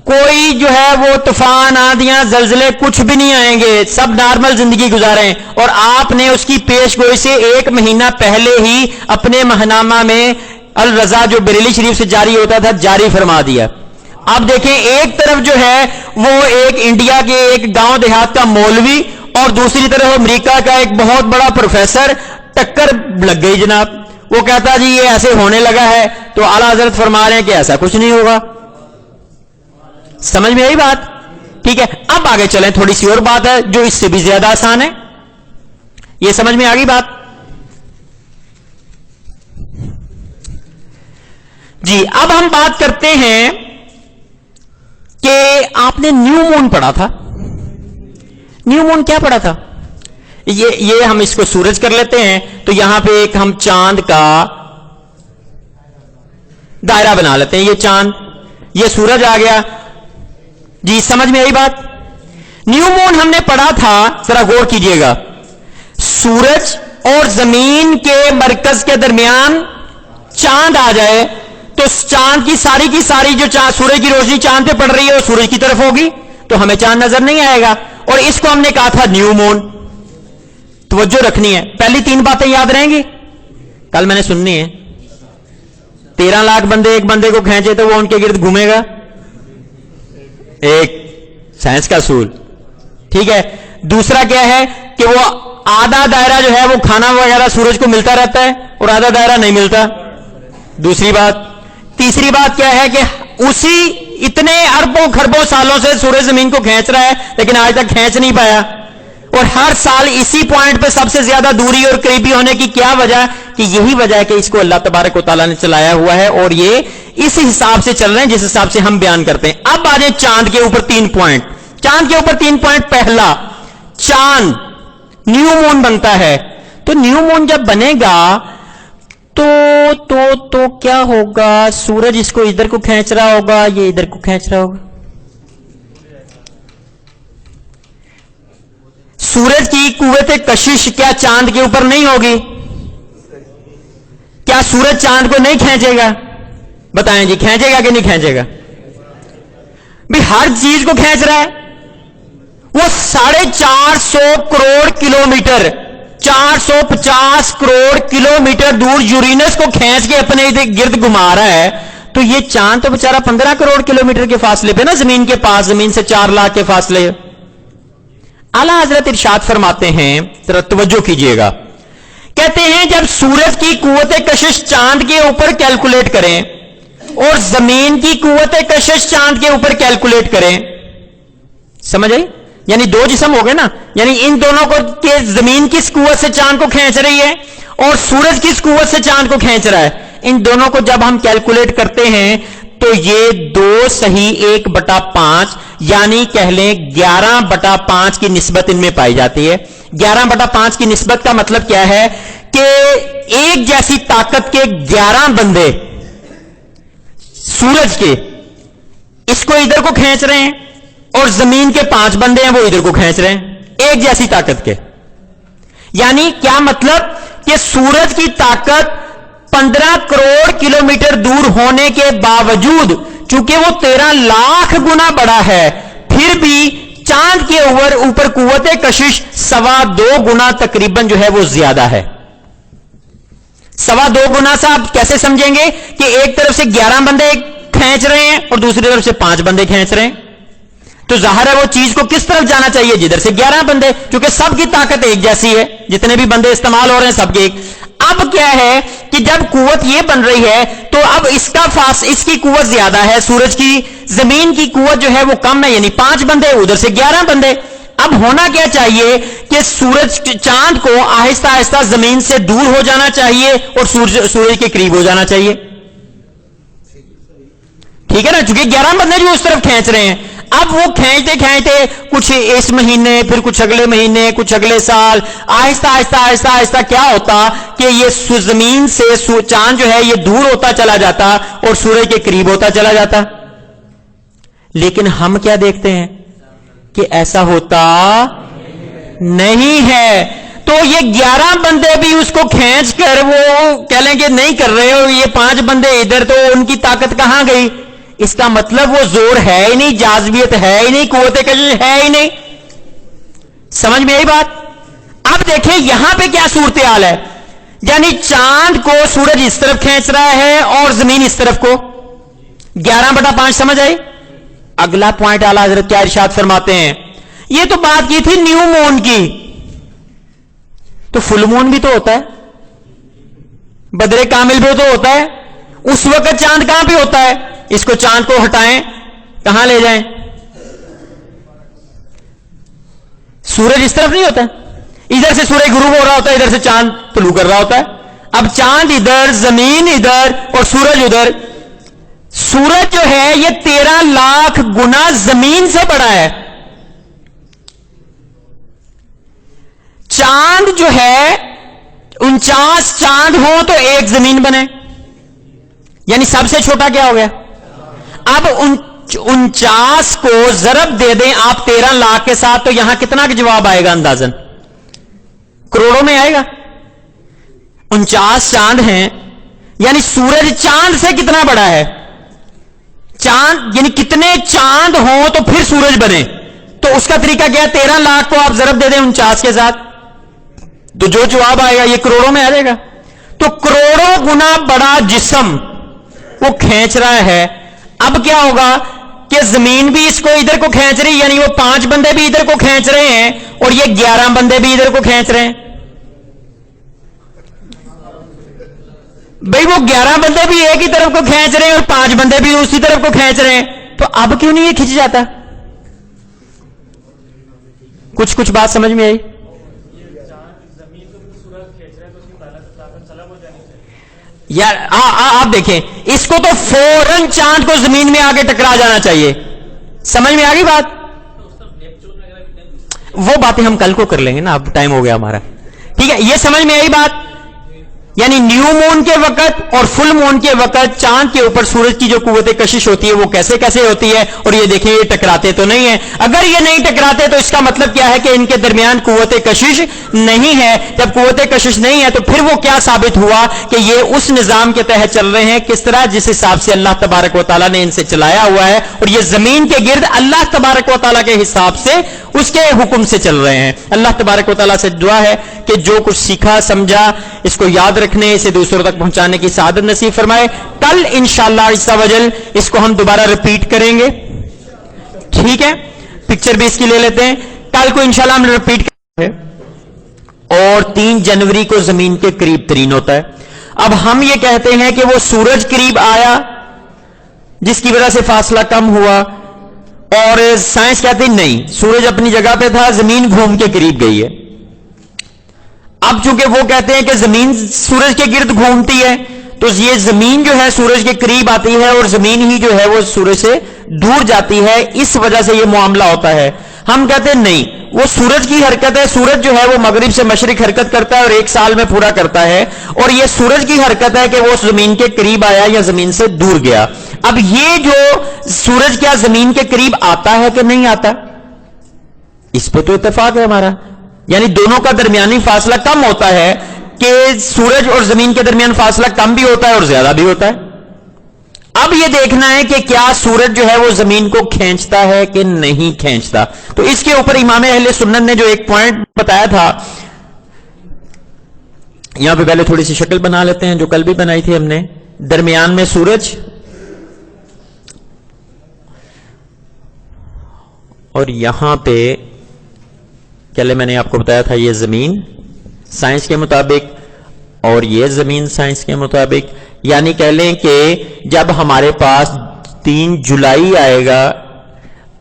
کوئی جو ہے وہ طوفان آندیاں زلزلے کچھ بھی نہیں آئیں گے، سب نارمل زندگی گزاریں، اور آپ نے اس کی پیش گوئی سے 1 مہینہ پہلے ہی اپنے ماہنامہ میں الرضا جو بریلی شریف سے جاری ہوتا تھا جاری فرما دیا۔ اب دیکھیں، ایک طرف جو ہے وہ ایک انڈیا کے ایک گاؤں دیہات کا مولوی اور دوسری طرف امریکہ کا ایک بہت بڑا پروفیسر، ٹکر لگ گئی جناب۔ وہ کہتا جی یہ ایسے ہونے لگا ہے، تو اعلیٰ حضرت فرما رہے ہیں کہ ایسا کچھ نہیں ہوگا۔ سمجھ میں آئی بات؟ ٹھیک ہے، اب آگے چلیں، تھوڑی سی اور بات ہے جو اس سے بھی زیادہ آسان ہے۔ یہ سمجھ میں آ گئی بات؟ جی اب ہم بات کرتے ہیں کہ آپ نے نیو مون پڑھا تھا۔ نیو مون کیا پڑھا تھا؟ یہ ہم اس کو سورج کر لیتے ہیں، تو یہاں پہ ایک ہم چاند کا دائرہ بنا لیتے ہیں، یہ چاند، یہ سورج آ گیا۔ جی سمجھ میں آئی بات؟ نیو مون ہم نے پڑھا تھا، ذرا غور کیجئے گا، سورج اور زمین کے مرکز کے درمیان چاند آ جائے تو چاند کی ساری جو سورج کی روشنی چاند پہ پڑ رہی ہے وہ سورج کی طرف ہوگی، تو ہمیں چاند نظر نہیں آئے گا، اور اس کو ہم نے کہا تھا نیو مون۔ توجہ رکھنی ہے، پہلی 3 باتیں یاد رہیں گی، کل میں نے سننی ہے۔ 13 لاکھ بندے ایک بندے کو کھینچے تو وہ ان کے گرد گھومے گا، ایک سائنس کا اصول، ٹھیک ہے۔ دوسرا کیا ہے کہ وہ آدھا دائرہ جو ہے وہ کھانا وغیرہ سورج کو ملتا رہتا ہے اور آدھا دائرہ نہیں ملتا، دوسری بات۔ تیسری بات کیا ہے کہ اسی اتنے اربوں خربوں سالوں سے سورج زمین کو کھینچ رہا ہے لیکن آج تک کھینچ نہیں پایا، اور ہر سال اسی پوائنٹ پہ سب سے زیادہ دوری اور قریبی ہونے کی کیا وجہ؟ کہ یہی وجہ ہے کہ اس کو اللہ تبارک و تعالیٰ نے چلایا ہوا ہے، اور یہ اس حساب سے چل رہے ہیں جس حساب سے ہم بیان کرتے ہیں۔ اب آ جائیں چاند کے اوپر 3 پوائنٹ۔ چاند کے اوپر 3 پوائنٹ۔ پہلا، چاند نیو مون بنتا ہے، تو نیو مون جب بنے گا تو کیا ہوگا؟ سورج اس کو ادھر کو کھینچ رہا ہوگا، یہ ادھر کو کھینچ رہا ہوگا۔ سورج کی قوت کشش کیا چاند کے اوپر نہیں ہوگی؟ کیا سورج چاند کو نہیں کھینچے گا؟ بتائیں جی، کھینچے گا کہ نہیں کھینچے گا؟ بھی ہر چیز کو کھینچ رہا ہے۔ وہ 450 کروڑ کلومیٹر، 450 کروڑ کلومیٹر دور یورینس کو کھینچ کے اپنے گرد گھما رہا ہے، تو یہ چاند تو بیچارہ 15 کروڑ کلومیٹر کے فاصلے پہ نا زمین کے پاس، زمین سے 4 لاکھ کے فاصلے۔ اعلیٰ حضرت ارشاد فرماتے ہیں، ذرا توجہ کیجئے گا، کہتے ہیں جب سورج کی قوت کشش چاند کے اوپر کیلکولیٹ کریں اور زمین کی قوت کشش چاند کے اوپر کیلکولیٹ کریں، سمجھ آئی؟ یعنی 2 جسم ہو گئے نا، یعنی ان دونوں کو کہ زمین کس قوت سے چاند کو کھینچ رہی ہے اور سورج کس قوت سے چاند کو کھینچ رہا ہے، ان دونوں کو جب ہم کیلکولیٹ کرتے ہیں تو یہ 2 صحیح 1/5 یعنی کہہ لیں 11/5 کی نسبت ان میں پائی جاتی ہے۔ 11/5 کی نسبت کا مطلب کیا ہے کہ ایک جیسی طاقت کے 11 بندے سورج کے اس کو ادھر کو کھینچ رہے ہیں، اور زمین کے 5 بندے ہیں وہ ادھر کو کھینچ رہے ہیں، ایک جیسی طاقت کے۔ یعنی کیا مطلب کہ سورج کی طاقت 15 کروڑ کلومیٹر دور ہونے کے باوجود چونکہ وہ 13 لاکھ گنا بڑا ہے، پھر بھی چاند کے اوپر قوت کشش 2.25 گنا تقریباً جو ہے وہ زیادہ ہے۔ 2.25 گنا سے آپ کیسے سمجھیں گے کہ ایک طرف سے 11 بندے کھینچ رہے ہیں اور دوسری طرف سے 5 بندے کھینچ رہے ہیں؟ تو ظاہر ہے وہ چیز کو کس طرف جانا چاہیے؟ جدھر سے 11 بندے، کیونکہ سب کی طاقت ایک جیسی ہے، جتنے بھی بندے استعمال ہو رہے ہیں سب کے ایک۔ اب کیا ہے کہ جب قوت یہ بن رہی ہے تو اب اس کی قوت زیادہ ہے سورج کی، زمین کی قوت جو ہے وہ کم ہے، یعنی 5 بندے، ادھر سے 11 بندے۔ اب ہونا کیا چاہیے کہ چاند کو آہستہ آہستہ زمین سے دور ہو جانا چاہیے اور سورج کے قریب ہو جانا چاہیے، ٹھیک ہے نا، چونکہ 11 بندے جو اس طرف کھینچ رہے ہیں۔ اب وہ کھینچتے کھینچتے کچھ اس مہینے، پھر کچھ اگلے مہینے، کچھ اگلے سال، آہستہ آہستہ آہستہ آہستہ کیا ہوتا کہ یہ زمین سے چاند جو ہے یہ دور ہوتا چلا جاتا اور سورج کے قریب ہوتا چلا جاتا۔ لیکن ہم کیا دیکھتے ہیں کہ ایسا ہوتا نہیں ہے۔ تو یہ 11 بندے بھی اس کو کھینچ کر وہ کہہ لیں کہ نہیں کر رہے ہو، یہ 5 بندے ادھر، تو ان کی طاقت کہاں گئی؟ اس کا مطلب وہ زور ہے ہی نہیں، جاذبیت ہے ہی نہیں، قوت کشش ہے ہی نہیں۔ سمجھ میں آئی بات؟ اب دیکھیں یہاں پہ کیا صورتحال ہے، یعنی چاند کو سورج اس طرف کھینچ رہا ہے اور زمین اس طرف کو، 11/5 سمجھ آئی؟ اگلا پوائنٹ اعلی حضرت کیا ارشاد فرماتے ہیں، یہ تو بات کی تھی نیو مون کی، تو فل مون بھی تو ہوتا ہے، بدر کامل بھی تو ہوتا ہے، اس وقت چاند کہاں پہ ہوتا ہے؟ اس کو چاند کو ہٹائیں، کہاں لے جائیں؟ سورج اس طرف نہیں ہوتا ہے، ادھر سے سورج غروب ہو رہا ہوتا ہے، ادھر سے چاند طلوع کر رہا ہوتا ہے۔ اب چاند ادھر، زمین ادھر اور سورج ادھر۔ سورج جو ہے یہ 13 لاکھ گنا زمین سے بڑا ہے۔ چاند جو ہے 49 چاند ہو تو ایک زمین بنے، یعنی سب سے چھوٹا کیا ہو گیا؟ اب 49 کو ضرب دے دیں آپ 13 لاکھ کے ساتھ، تو یہاں کتنا کا جواب آئے گا اندازن؟ کروڑوں میں آئے گا۔ 49 چاند ہیں، یعنی سورج چاند سے کتنا بڑا ہے؟ چاند یعنی کتنے چاند ہوں تو پھر سورج بنے؟ تو اس کا طریقہ کیا ہے؟ 13 لاکھ کو آپ ضرب دے دیں 49 کے ساتھ، تو جو جواب آئے گا یہ کروڑوں میں آ جائے گا۔ تو کروڑوں گنا بڑا جسم وہ کھینچ رہا ہے۔ اب کیا ہوگا کہ زمین بھی اس کو ادھر کو کھینچ رہی، یعنی وہ 5 بندے بھی ادھر کو کھینچ رہے ہیں اور یہ 11 بندے بھی ادھر کو کھینچ رہے ہیں۔ بھئی وہ 11 بندے بھی ایک ہی طرف کو کھینچ رہے ہیں اور 5 بندے بھی اسی طرف کو کھینچ رہے ہیں، تو اب کیوں نہیں یہ کھنچ جاتا؟ کچھ بات سمجھ میں آئی؟ یار آپ دیکھیں اس کو تو فوراً چاند کو زمین میں آگے ٹکرا جانا چاہیے۔ سمجھ میں آ گئی بات؟ وہ باتیں ہم کل کو کر لیں گے نا، اب ٹائم ہو گیا ہمارا، ٹھیک ہے؟ یہ سمجھ میں آئی بات؟ یعنی نیو مون کے وقت اور فل مون کے وقت چاند کے اوپر سورج کی جو قوت کشش ہوتی ہے وہ کیسے کیسے ہوتی ہے، اور یہ دیکھیں یہ ٹکراتے تو نہیں ہیں۔ اگر یہ نہیں ٹکراتے تو اس کا مطلب کیا ہے کہ ان کے درمیان قوت کشش نہیں ہے۔ جب قوت کشش نہیں ہے تو پھر وہ کیا ثابت ہوا کہ یہ اس نظام کے تحت چل رہے ہیں، کس طرح؟ جس حساب سے اللہ تبارک و تعالیٰ نے ان سے چلایا ہوا ہے، اور یہ زمین کے گرد اللہ تبارک و تعالیٰ کے حساب سے اس کے حکم سے چل رہے ہیں۔ اللہ تبارک و تعالیٰ سے دعا ہے کہ جو کچھ سیکھا سمجھا اس کو یاد رکھنے، اسے دوسروں تک پہنچانے کی سعادت نصیب فرمائے۔ کل انشاءاللہ عز و جل اس کو ہم دوبارہ ریپیٹ کریں گے، ٹھیک ہے؟ پکچر بھی اس کی لے لیتے ہیں، کل کو انشاءاللہ ہم ریپیٹ کریں گے۔ اور 3 جنوری کو زمین کے قریب ترین ہوتا ہے۔ اب ہم یہ کہتے ہیں کہ وہ سورج قریب آیا جس کی وجہ سے فاصلہ کم ہوا، اور سائنس کہتے ہیں نہیں، سورج اپنی جگہ پہ تھا، زمین گھوم کے قریب گئی ہے۔ اب چونکہ وہ کہتے ہیں کہ زمین سورج کے گرد گھومتی ہے، تو یہ زمین جو ہے سورج کے قریب آتی ہے اور زمین ہی جو ہے وہ سورج سے دور جاتی ہے، اس وجہ سے یہ معاملہ ہوتا ہے۔ ہم کہتے ہیں نہیں، وہ سورج کی حرکت ہے، سورج جو ہے وہ مغرب سے مشرق حرکت کرتا ہے اور 1 سال میں پورا کرتا ہے، اور یہ سورج کی حرکت ہے کہ وہ زمین کے قریب آیا یا زمین سے دور گیا۔ اب یہ جو سورج کیا زمین کے قریب آتا ہے کہ نہیں آتا؟ اس پہ تو اتفاق ہے ہمارا، یعنی دونوں کا درمیانی فاصلہ کم ہوتا ہے، کہ سورج اور زمین کے درمیان فاصلہ کم بھی ہوتا ہے اور زیادہ بھی ہوتا ہے۔ اب یہ دیکھنا ہے کہ کیا سورج جو ہے وہ زمین کو کھینچتا ہے کہ نہیں کھینچتا۔ تو اس کے اوپر امام اہل سنت نے جو ایک پوائنٹ بتایا تھا، یہاں پہ پہلے تھوڑی سی شکل بنا لیتے ہیں جو کل بھی بنائی تھی ہم نے۔ درمیان میں سورج اور یہاں پہ پہلے میں نے آپ کو بتایا تھا یہ زمین سائنس کے مطابق اور یہ زمین سائنس کے مطابق، یعنی کہہ لیں کہ جب ہمارے پاس 3 جولائی آئے گا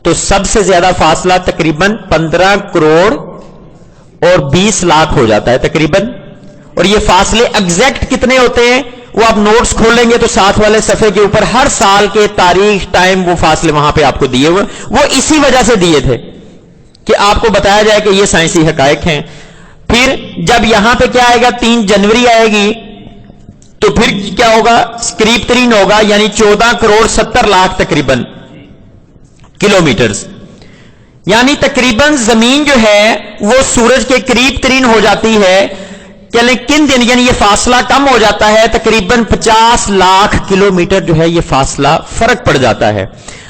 تو سب سے زیادہ فاصلہ تقریباً 15 کروڑ اور 20 لاکھ ہو جاتا ہے تقریباً. اور یہ فاصلے ایگزیکٹ کتنے ہوتے ہیں وہ آپ نوٹس کھولیں گے تو ساتھ والے صفحے کے اوپر ہر سال کے تاریخ ٹائم وہ فاصلے وہاں پہ آپ کو دیے ہوئے، وہ اسی وجہ سے دیے تھے کہ آپ کو بتایا جائے کہ یہ سائنسی حقائق ہیں. پھر جب یہاں پہ کیا آئے گا 3 جنوری آئے گی تو پھر کیا ہوگا قریب ترین ہوگا، یعنی 14 کروڑ 70 لاکھ تقریباً کلومیٹرز، یعنی تقریباً زمین جو ہے وہ سورج کے قریب ترین ہو جاتی ہے. کن دن یعنی یہ فاصلہ کم ہو جاتا ہے، تقریباً 50 لاکھ کلومیٹر جو ہے یہ فاصلہ فرق پڑ جاتا ہے.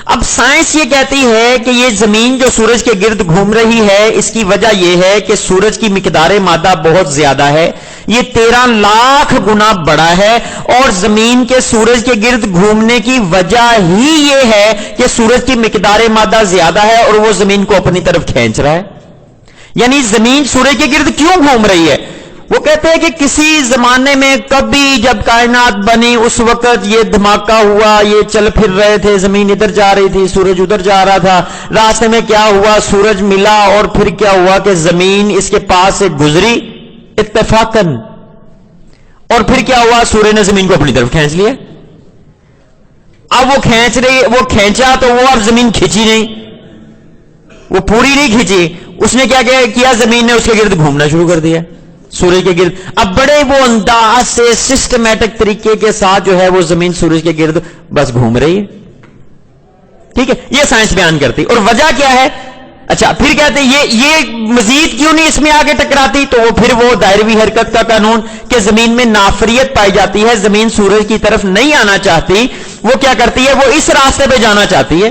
اب سائنس یہ کہتی ہے کہ یہ زمین جو سورج کے گرد گھوم رہی ہے اس کی وجہ یہ ہے کہ سورج کی مقدار مادہ بہت زیادہ ہے، یہ 13 لاکھ گنا بڑا ہے، اور زمین کے سورج کے گرد گھومنے کی وجہ ہی یہ ہے کہ سورج کی مقدار مادہ زیادہ ہے اور وہ زمین کو اپنی طرف کھینچ رہا ہے. یعنی زمین سورج کے گرد کیوں گھوم رہی ہے؟ وہ کہتے ہیں کہ کسی زمانے میں کبھی جب کائنات بنی اس وقت یہ دھماکہ ہوا، یہ چل پھر رہے تھے، زمین ادھر جا رہی تھی، سورج ادھر جا رہا تھا، راستے میں کیا ہوا سورج ملا اور پھر کیا ہوا کہ زمین اس کے پاس سے گزری اتفاقاً، اور پھر کیا ہوا سورج نے زمین کو اپنی طرف کھینچ لیا. اب وہ کھینچ رہی، وہ کھینچا تو وہ اب زمین کھینچی نہیں، وہ پوری نہیں کھینچی، اس نے کیا کیا زمین نے اس کے گرد گھومنا شروع کر دیا سورج کے گرد. اب بڑے وہ انداز سے سسٹمیٹک طریقے کے ساتھ جو ہے وہ زمین سورج کے گرد بس گھوم رہی ہے. ٹھیک ہے، یہ سائنس بیان کرتی. اور وجہ کیا ہے؟ اچھا پھر کہتے ہیں یہ مزید کیوں نہیں اس میں آگے ٹکراتی؟ تو وہ پھر وہ دائروی حرکت کا قانون کہ زمین میں نافریت پائی جاتی ہے، زمین سورج کی طرف نہیں آنا چاہتی، وہ کیا کرتی ہے وہ اس راستے پہ جانا چاہتی ہے.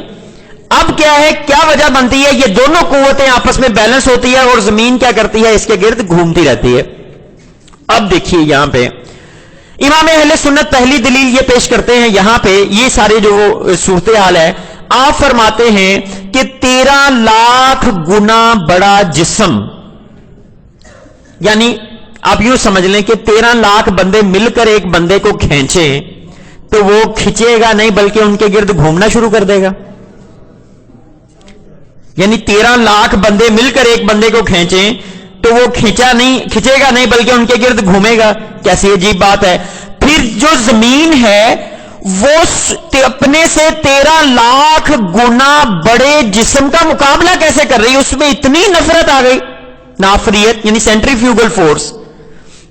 اب کیا ہے، کیا وجہ بنتی ہے؟ یہ دونوں قوتیں آپس میں بیلنس ہوتی ہے اور زمین کیا کرتی ہے اس کے گرد گھومتی رہتی ہے. اب دیکھیے یہاں پہ امام اہل سنت پہلی دلیل یہ پیش کرتے ہیں، یہاں پہ یہ سارے جو صورتحال ہے آپ فرماتے ہیں کہ 13 لاکھ گنا بڑا جسم، یعنی آپ یوں سمجھ لیں کہ 13 لاکھ بندے مل کر ایک بندے کو کھینچیں تو وہ کھینچے گا نہیں بلکہ ان کے گرد گھومنا شروع کر دے گا. یعنی 13 لاکھ بندے مل کر ایک بندے کو کھینچیں تو وہ کھینچے گا نہیں بلکہ ان کے گرد گھومے گا. کیسی عجیب بات ہے. پھر جو زمین ہے وہ اپنے سے 13 لاکھ گنا بڑے جسم کا مقابلہ کیسے کر رہی ہے؟ اس میں اتنی نفرت آ گئی، نافریت یعنی سینٹریفیوگل فورس،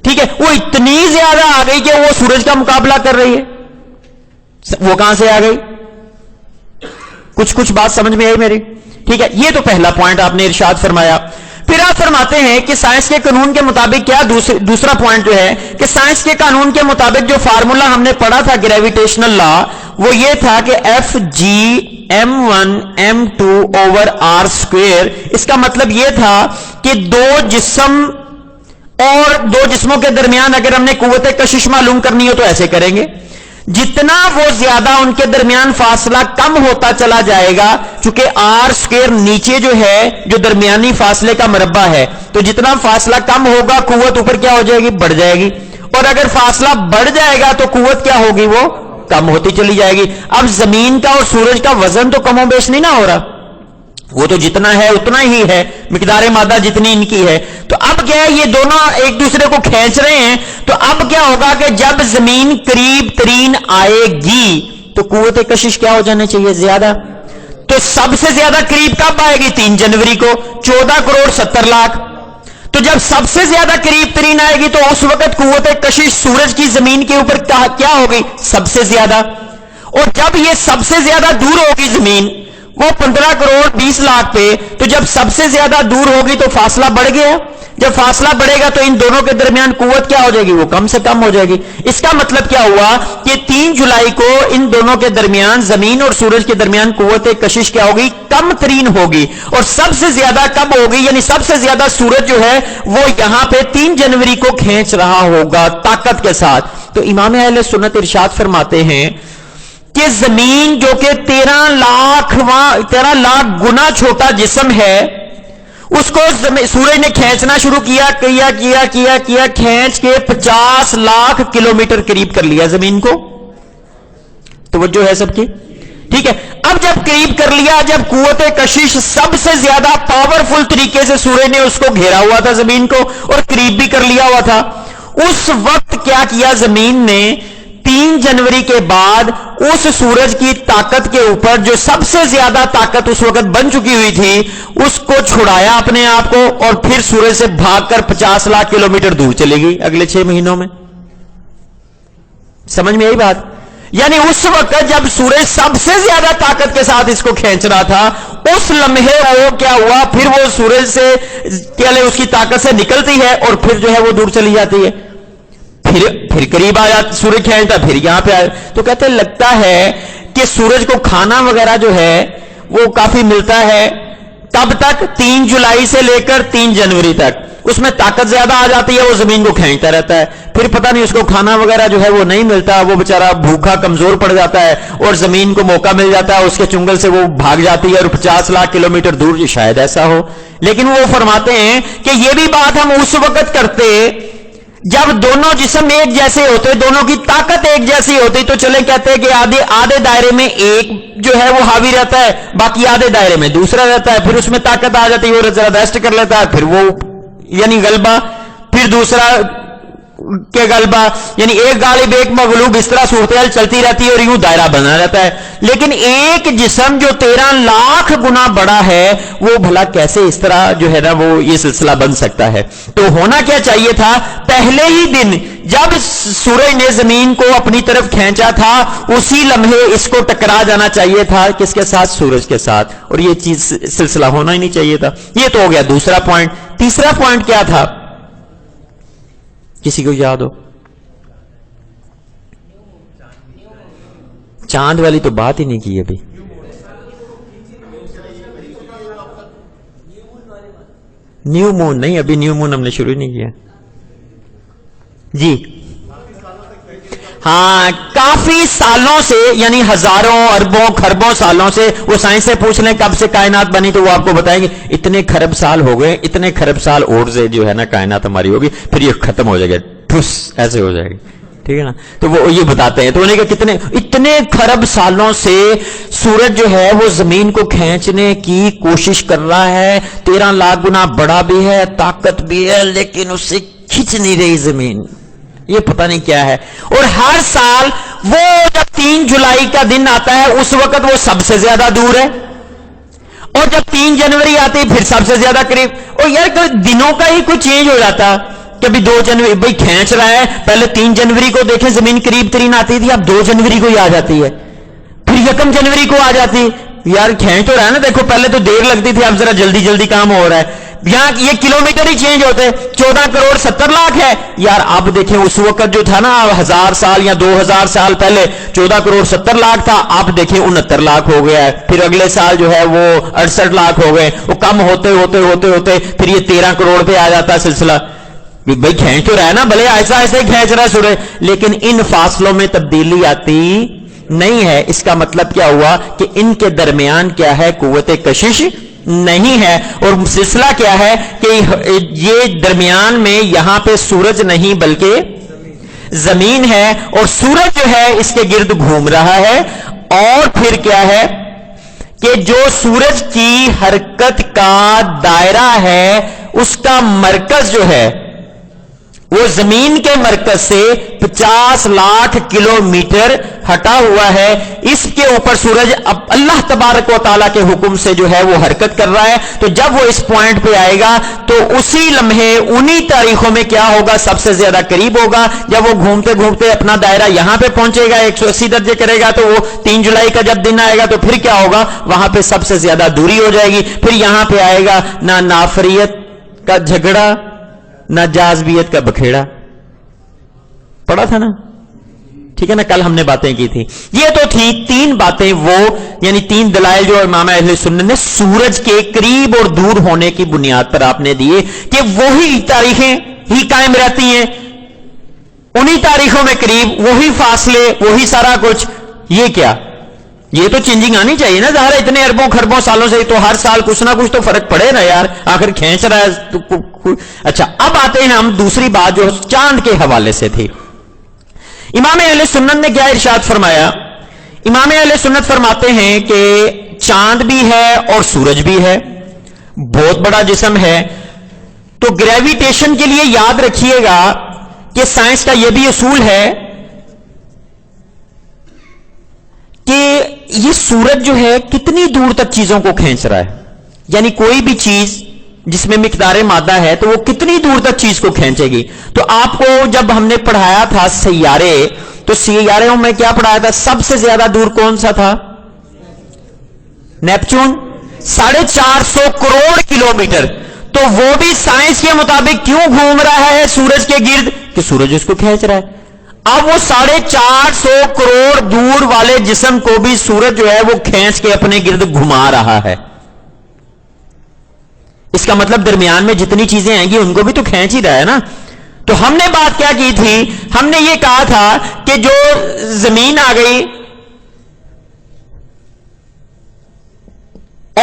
ٹھیک ہے، وہ اتنی زیادہ آ گئی کہ وہ سورج کا مقابلہ کر رہی ہے. وہ کہاں سے آ گئی؟ کچھ بات سمجھ میں آئی میری؟ ٹھیک ہے، یہ تو پہلا پوائنٹ آپ نے ارشاد فرمایا. پھر آپ فرماتے ہیں کہ سائنس کے قانون کے مطابق کیا دوسرا پوائنٹ جو ہے کہ سائنس کے قانون کے مطابق جو فارمولا ہم نے پڑھا تھا گریویٹیشنل لا، وہ یہ تھا کہ Fg(m1m2/r²). اس کا مطلب یہ تھا کہ دو جسم اور دو جسموں کے درمیان اگر ہم نے قوت کشش معلوم کرنی ہو تو ایسے کریں گے، جتنا وہ زیادہ ان کے درمیان فاصلہ کم ہوتا چلا جائے گا، چونکہ r² نیچے جو ہے جو درمیانی فاصلے کا مربع ہے، تو جتنا فاصلہ کم ہوگا قوت اوپر کیا ہو جائے گی؟ بڑھ جائے گی. اور اگر فاصلہ بڑھ جائے گا تو قوت کیا ہوگی؟ وہ کم ہوتی چلی جائے گی. اب زمین کا اور سورج کا وزن تو کم و بیش نہیں نہ ہو رہا، وہ تو جتنا ہے اتنا ہی ہے، مقدار مادہ جتنی ان کی ہے. تو اب کیا ہے، یہ دونوں ایک دوسرے کو کھینچ رہے ہیں. تو اب کیا ہوگا کہ جب زمین قریب ترین آئے گی تو قوت کشش کیا ہو جانا چاہیے؟ زیادہ. تو سب سے زیادہ قریب کب آئے گی؟ 3 جنوری کو 14 کروڑ 70 لاکھ. تو جب سب سے زیادہ قریب ترین آئے گی تو اس وقت قوت کشش سورج کی زمین کے اوپر کیا ہوگی؟ سب سے زیادہ. اور جب یہ سب سے زیادہ دور ہوگی زمین، وہ 15 کروڑ 20 لاکھ پہ، تو جب سب سے زیادہ دور ہوگی تو فاصلہ بڑھ گیا. جب فاصلہ بڑھے گا تو ان دونوں کے درمیان قوت کیا ہو جائے گی؟ وہ کم سے کم ہو جائے گی. اس کا مطلب کیا ہوا کہ 3 جولائی کو ان دونوں کے درمیان، زمین اور سورج کے درمیان قوت کشش کیا ہوگی؟ کم ترین ہوگی. اور سب سے زیادہ کب ہوگی؟ یعنی سب سے زیادہ سورج جو ہے وہ یہاں پہ 3 جنوری کو کھینچ رہا ہوگا طاقت کے ساتھ. تو امام اہل سنت ارشاد فرماتے ہیں کہ زمین جو کہ 13 لاکھ گنا چھوٹا جسم ہے، اس کو سورج نے کھینچنا شروع کیا کھینچ کے 50 لاکھ کلومیٹر قریب کر لیا زمین کو. توجہ ہے سب کی؟ ٹھیک ہے. اب جب قریب کر لیا، جب قوت کشش سب سے زیادہ پاورفل طریقے سے سورج نے اس کو گھیرا ہوا تھا زمین کو، اور قریب بھی کر لیا ہوا تھا، اس وقت کیا کیا زمین نے؟ 3 جنوری کے بعد اس سورج کی طاقت کے اوپر جو سب سے زیادہ طاقت اس وقت بن چکی ہوئی تھی، اس کو چھڑایا اپنے آپ کو، اور پھر سورج سے بھاگ کر 50 لاکھ کلومیٹر دور چلے گئی اگلے 6 مہینوں میں. سمجھ میں آئی بات؟ یعنی اس وقت جب سورج سب سے زیادہ طاقت کے ساتھ اس کو کھینچ رہا تھا، اس لمحے وہ کیا ہوا؟ پھر وہ سورج سے اس کی طاقت سے نکلتی ہے اور پھر جو ہے وہ دور چلی جاتی ہے، پھر قریب آ جاتا، سورج کھینچتا، پھر یہاں پہ آیا. تو کہتے لگتا ہے کہ سورج کو کھانا وغیرہ جو ہے وہ کافی ملتا ہے. کب تک؟ 3 جولائی سے لے کر 3 جنوری تک. اس میں طاقت زیادہ آ جاتی ہے، وہ زمین کو کھینچتا رہتا ہے. پھر پتہ نہیں اس کو کھانا وغیرہ جو ہے وہ نہیں ملتا، وہ بیچارہ بھوکا کمزور پڑ جاتا ہے، اور زمین کو موقع مل جاتا ہے، اس کے چنگل سے وہ بھاگ جاتی ہے اور 50 لاکھ کلومیٹر دور. شاید ایسا ہو، لیکن وہ فرماتے ہیں کہ یہ بھی بات ہم اس وقت کرتے جب دونوں جسم ایک جیسے ہوتے، دونوں کی طاقت ایک جیسی ہوتی. تو چلے کہتے ہیں کہ آدھے دائرے میں ایک جو ہے وہ حاوی رہتا ہے، باقی آدھے دائرے میں دوسرا رہتا ہے. پھر اس میں طاقت آ جاتی ہے، وہ ذرا ریسٹ کر لیتا ہے، پھر وہ یعنی غلبہ، پھر دوسرا کے غلبہ، یعنی ایک غالب ایک مغلوب، اس طرح صورتحال چلتی رہتی ہے اور یوں دائرہ بنا رہتا ہے. لیکن ایک جسم جو 13 لاکھ گنا بڑا ہے، وہ بھلا کیسے اس طرح جو ہے نا وہ یہ سلسلہ بن سکتا ہے؟ تو ہونا کیا چاہیے تھا؟ پہلے ہی دن جب سورج نے زمین کو اپنی طرف کھینچا تھا، اسی لمحے اس کو ٹکرا جانا چاہیے تھا. کس کے ساتھ؟ سورج کے ساتھ. اور یہ چیز سلسلہ ہونا ہی نہیں چاہیے تھا. یہ تو ہو گیا دوسرا پوائنٹ. تیسرا پوائنٹ کیا تھا؟ کسی کو یاد ہو؟ چاند والی تو بات ہی نہیں کی ابھی. نیو مون نہیں، ابھی نیو مون ہم نے شروع نہیں کیا. جی ہاں، کافی سالوں سے، یعنی ہزاروں اربوں خربوں سالوں سے. وہ سائنس سے پوچھ لیں کب سے کائنات بنی، تو وہ آپ کو بتائیں گے اتنے خرب سال ہو گئے، اتنے خرب سال اور سے جو ہے نا کائنات ہماری ہوگی، پھر یہ ختم ہو جائے گا، ٹھس ایسے ہو جائے گی. ٹھیک ہے نا؟ تو وہ یہ بتاتے ہیں. تو انہیں کہ اتنے خرب سالوں سے سورج جو ہے وہ زمین کو کھینچنے کی کوشش کر رہا ہے. 13 لاکھ گنا بڑا بھی ہے، طاقت بھی ہے، لیکن اس سے کھینچ نہیں رہی زمین. یہ پتہ نہیں کیا ہے. اور ہر سال وہ جب 3 جولائی کا دن آتا ہے، اس وقت وہ سب سے زیادہ دور ہے، اور جب 3 جنوری آتی ہے پھر سب سے زیادہ قریب. اور یار دنوں کا ہی کوئی چینج ہو جاتا. کبھی 2 جنوری بھائی کھینچ رہا ہے، پہلے 3 جنوری کو دیکھیں زمین قریب ترین آتی تھی، اب 2 جنوری کو ہی آ جاتی ہے، پھر 1 جنوری کو آ جاتی. یار کھینچ تو رہا ہے نا، دیکھو پہلے تو دیر لگتی تھی، اب ذرا جلدی جلدی کام ہو رہا ہے. یہاں یہ کلومیٹر ہی چینج ہوتے. 14 کروڑ 70 لاکھ ہے. یار اب دیکھیں اس وقت جو تھا نا 1000 سال یا 2000 سال پہلے 14 کروڑ 70 لاکھ تھا، اب دیکھیں 69 لاکھ ہو گیا ہے. پھر اگلے سال جو ہے وہ 68 لاکھ ہو گئے. وہ کم ہوتے ہوتے ہوتے ہوتے پھر یہ 13 کروڑ پہ آ جاتا ہے سلسلہ. بھائی کھینچ تو رہا ہے نا، بھلے ایسا ایسے کھینچ رہا ہے سورج، لیکن ان فاصلوں میں تبدیلی آتی نہیں ہے. اس کا مطلب کیا ہوا کہ ان کے درمیان کیا ہے؟ قوت کشش نہیں ہے. اور سلسلہ کیا ہے کہ یہ درمیان میں یہاں پہ سورج نہیں بلکہ زمین ہے، اور سورج جو ہے اس کے گرد گھوم رہا ہے. اور پھر کیا ہے کہ جو سورج کی حرکت کا دائرہ ہے، اس کا مرکز جو ہے وہ زمین کے مرکز سے 50 لاکھ کلومیٹر ہٹا ہوا ہے. اس کے اوپر سورج اب اللہ تبارک و تعالیٰ کے حکم سے جو ہے وہ حرکت کر رہا ہے. تو جب وہ اس پوائنٹ پہ آئے گا تو اسی لمحے انہی تاریخوں میں کیا ہوگا؟ سب سے زیادہ قریب ہوگا. جب وہ گھومتے گھومتے اپنا دائرہ یہاں پہ پہنچے گا، 180 درجے کرے گا، تو وہ 3 جولائی کا جب دن آئے گا تو پھر کیا ہوگا؟ وہاں پہ سب سے زیادہ دوری ہو جائے گی. پھر یہاں پہ آئے گا نہ نافریت کا جھگڑا، نہ جاذبیت کا بکھیڑا. پڑھا تھا نا؟ ٹھیک ہے نا؟ کل ہم نے باتیں کی تھی. یہ تو تھی 3 باتیں، وہ یعنی 3 دلائل جو امام اہل سنت نے سورج کے قریب اور دور ہونے کی بنیاد پر آپ نے دیے کہ وہی تاریخیں ہی قائم رہتی ہیں، انہی تاریخوں میں قریب، وہی فاصلے، وہی سارا کچھ. یہ کیا؟ یہ تو چینجنگ آنی چاہیے نا، ظاہر ہے اتنے اربوں خربوں سالوں سے تو ہر سال کچھ نہ کچھ تو فرق پڑے نا یار، آخر کھینچ رہا ہے تو اچھا اب آتے ہیں ہم دوسری بات جو چاند کے حوالے سے تھی. امام اہل سنت نے کیا ارشاد فرمایا؟ امام اہل سنت فرماتے ہیں کہ چاند بھی ہے اور سورج بھی ہے، بہت بڑا جسم ہے. تو گریویٹیشن کے لیے یاد رکھیے گا کہ سائنس کا یہ بھی اصول ہے کہ یہ سورج جو ہے کتنی دور تک چیزوں کو کھینچ رہا ہے، یعنی کوئی بھی چیز جس میں مقدار مادہ ہے تو وہ کتنی دور تک چیز کو کھینچے گی. تو آپ کو جب ہم نے پڑھایا تھا سیارے، تو سیاروں میں کیا پڑھایا تھا؟ سب سے زیادہ دور کون سا تھا؟ Neptune, 450 crore kilometre. تو وہ بھی سائنس کے مطابق کیوں گھوم رہا ہے سورج کے گرد؟ کہ سورج اس کو کھینچ رہا ہے. اب وہ 450 کروڑ دور والے جسم کو بھی سورج جو ہے وہ کھینچ کے اپنے گرد گھما رہا ہے. اس کا مطلب درمیان میں جتنی چیزیں آئیں گی ان کو بھی تو کھینچ ہی رہا ہے نا. تو ہم نے بات کیا کی تھی؟ ہم نے یہ کہا تھا کہ جو زمین آ گئی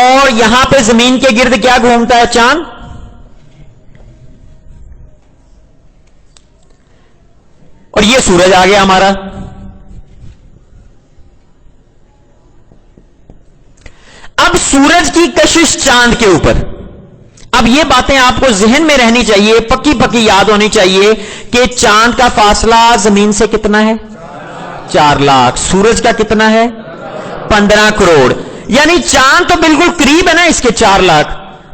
اور یہاں پہ زمین کے گرد کیا گھومتا ہے؟ چاند. اور یہ سورج آ گیا ہمارا. اب سورج کی کشش چاند کے اوپر. اب یہ باتیں آپ کو ذہن میں رہنی چاہیے، پکی پکی یاد ہونی چاہیے کہ چاند کا فاصلہ زمین سے کتنا ہے؟ 4 لاکھ. سورج کا کتنا ہے؟ 15 کروڑ. یعنی چاند تو بالکل قریب ہے نا اس کے 4 لاکھ.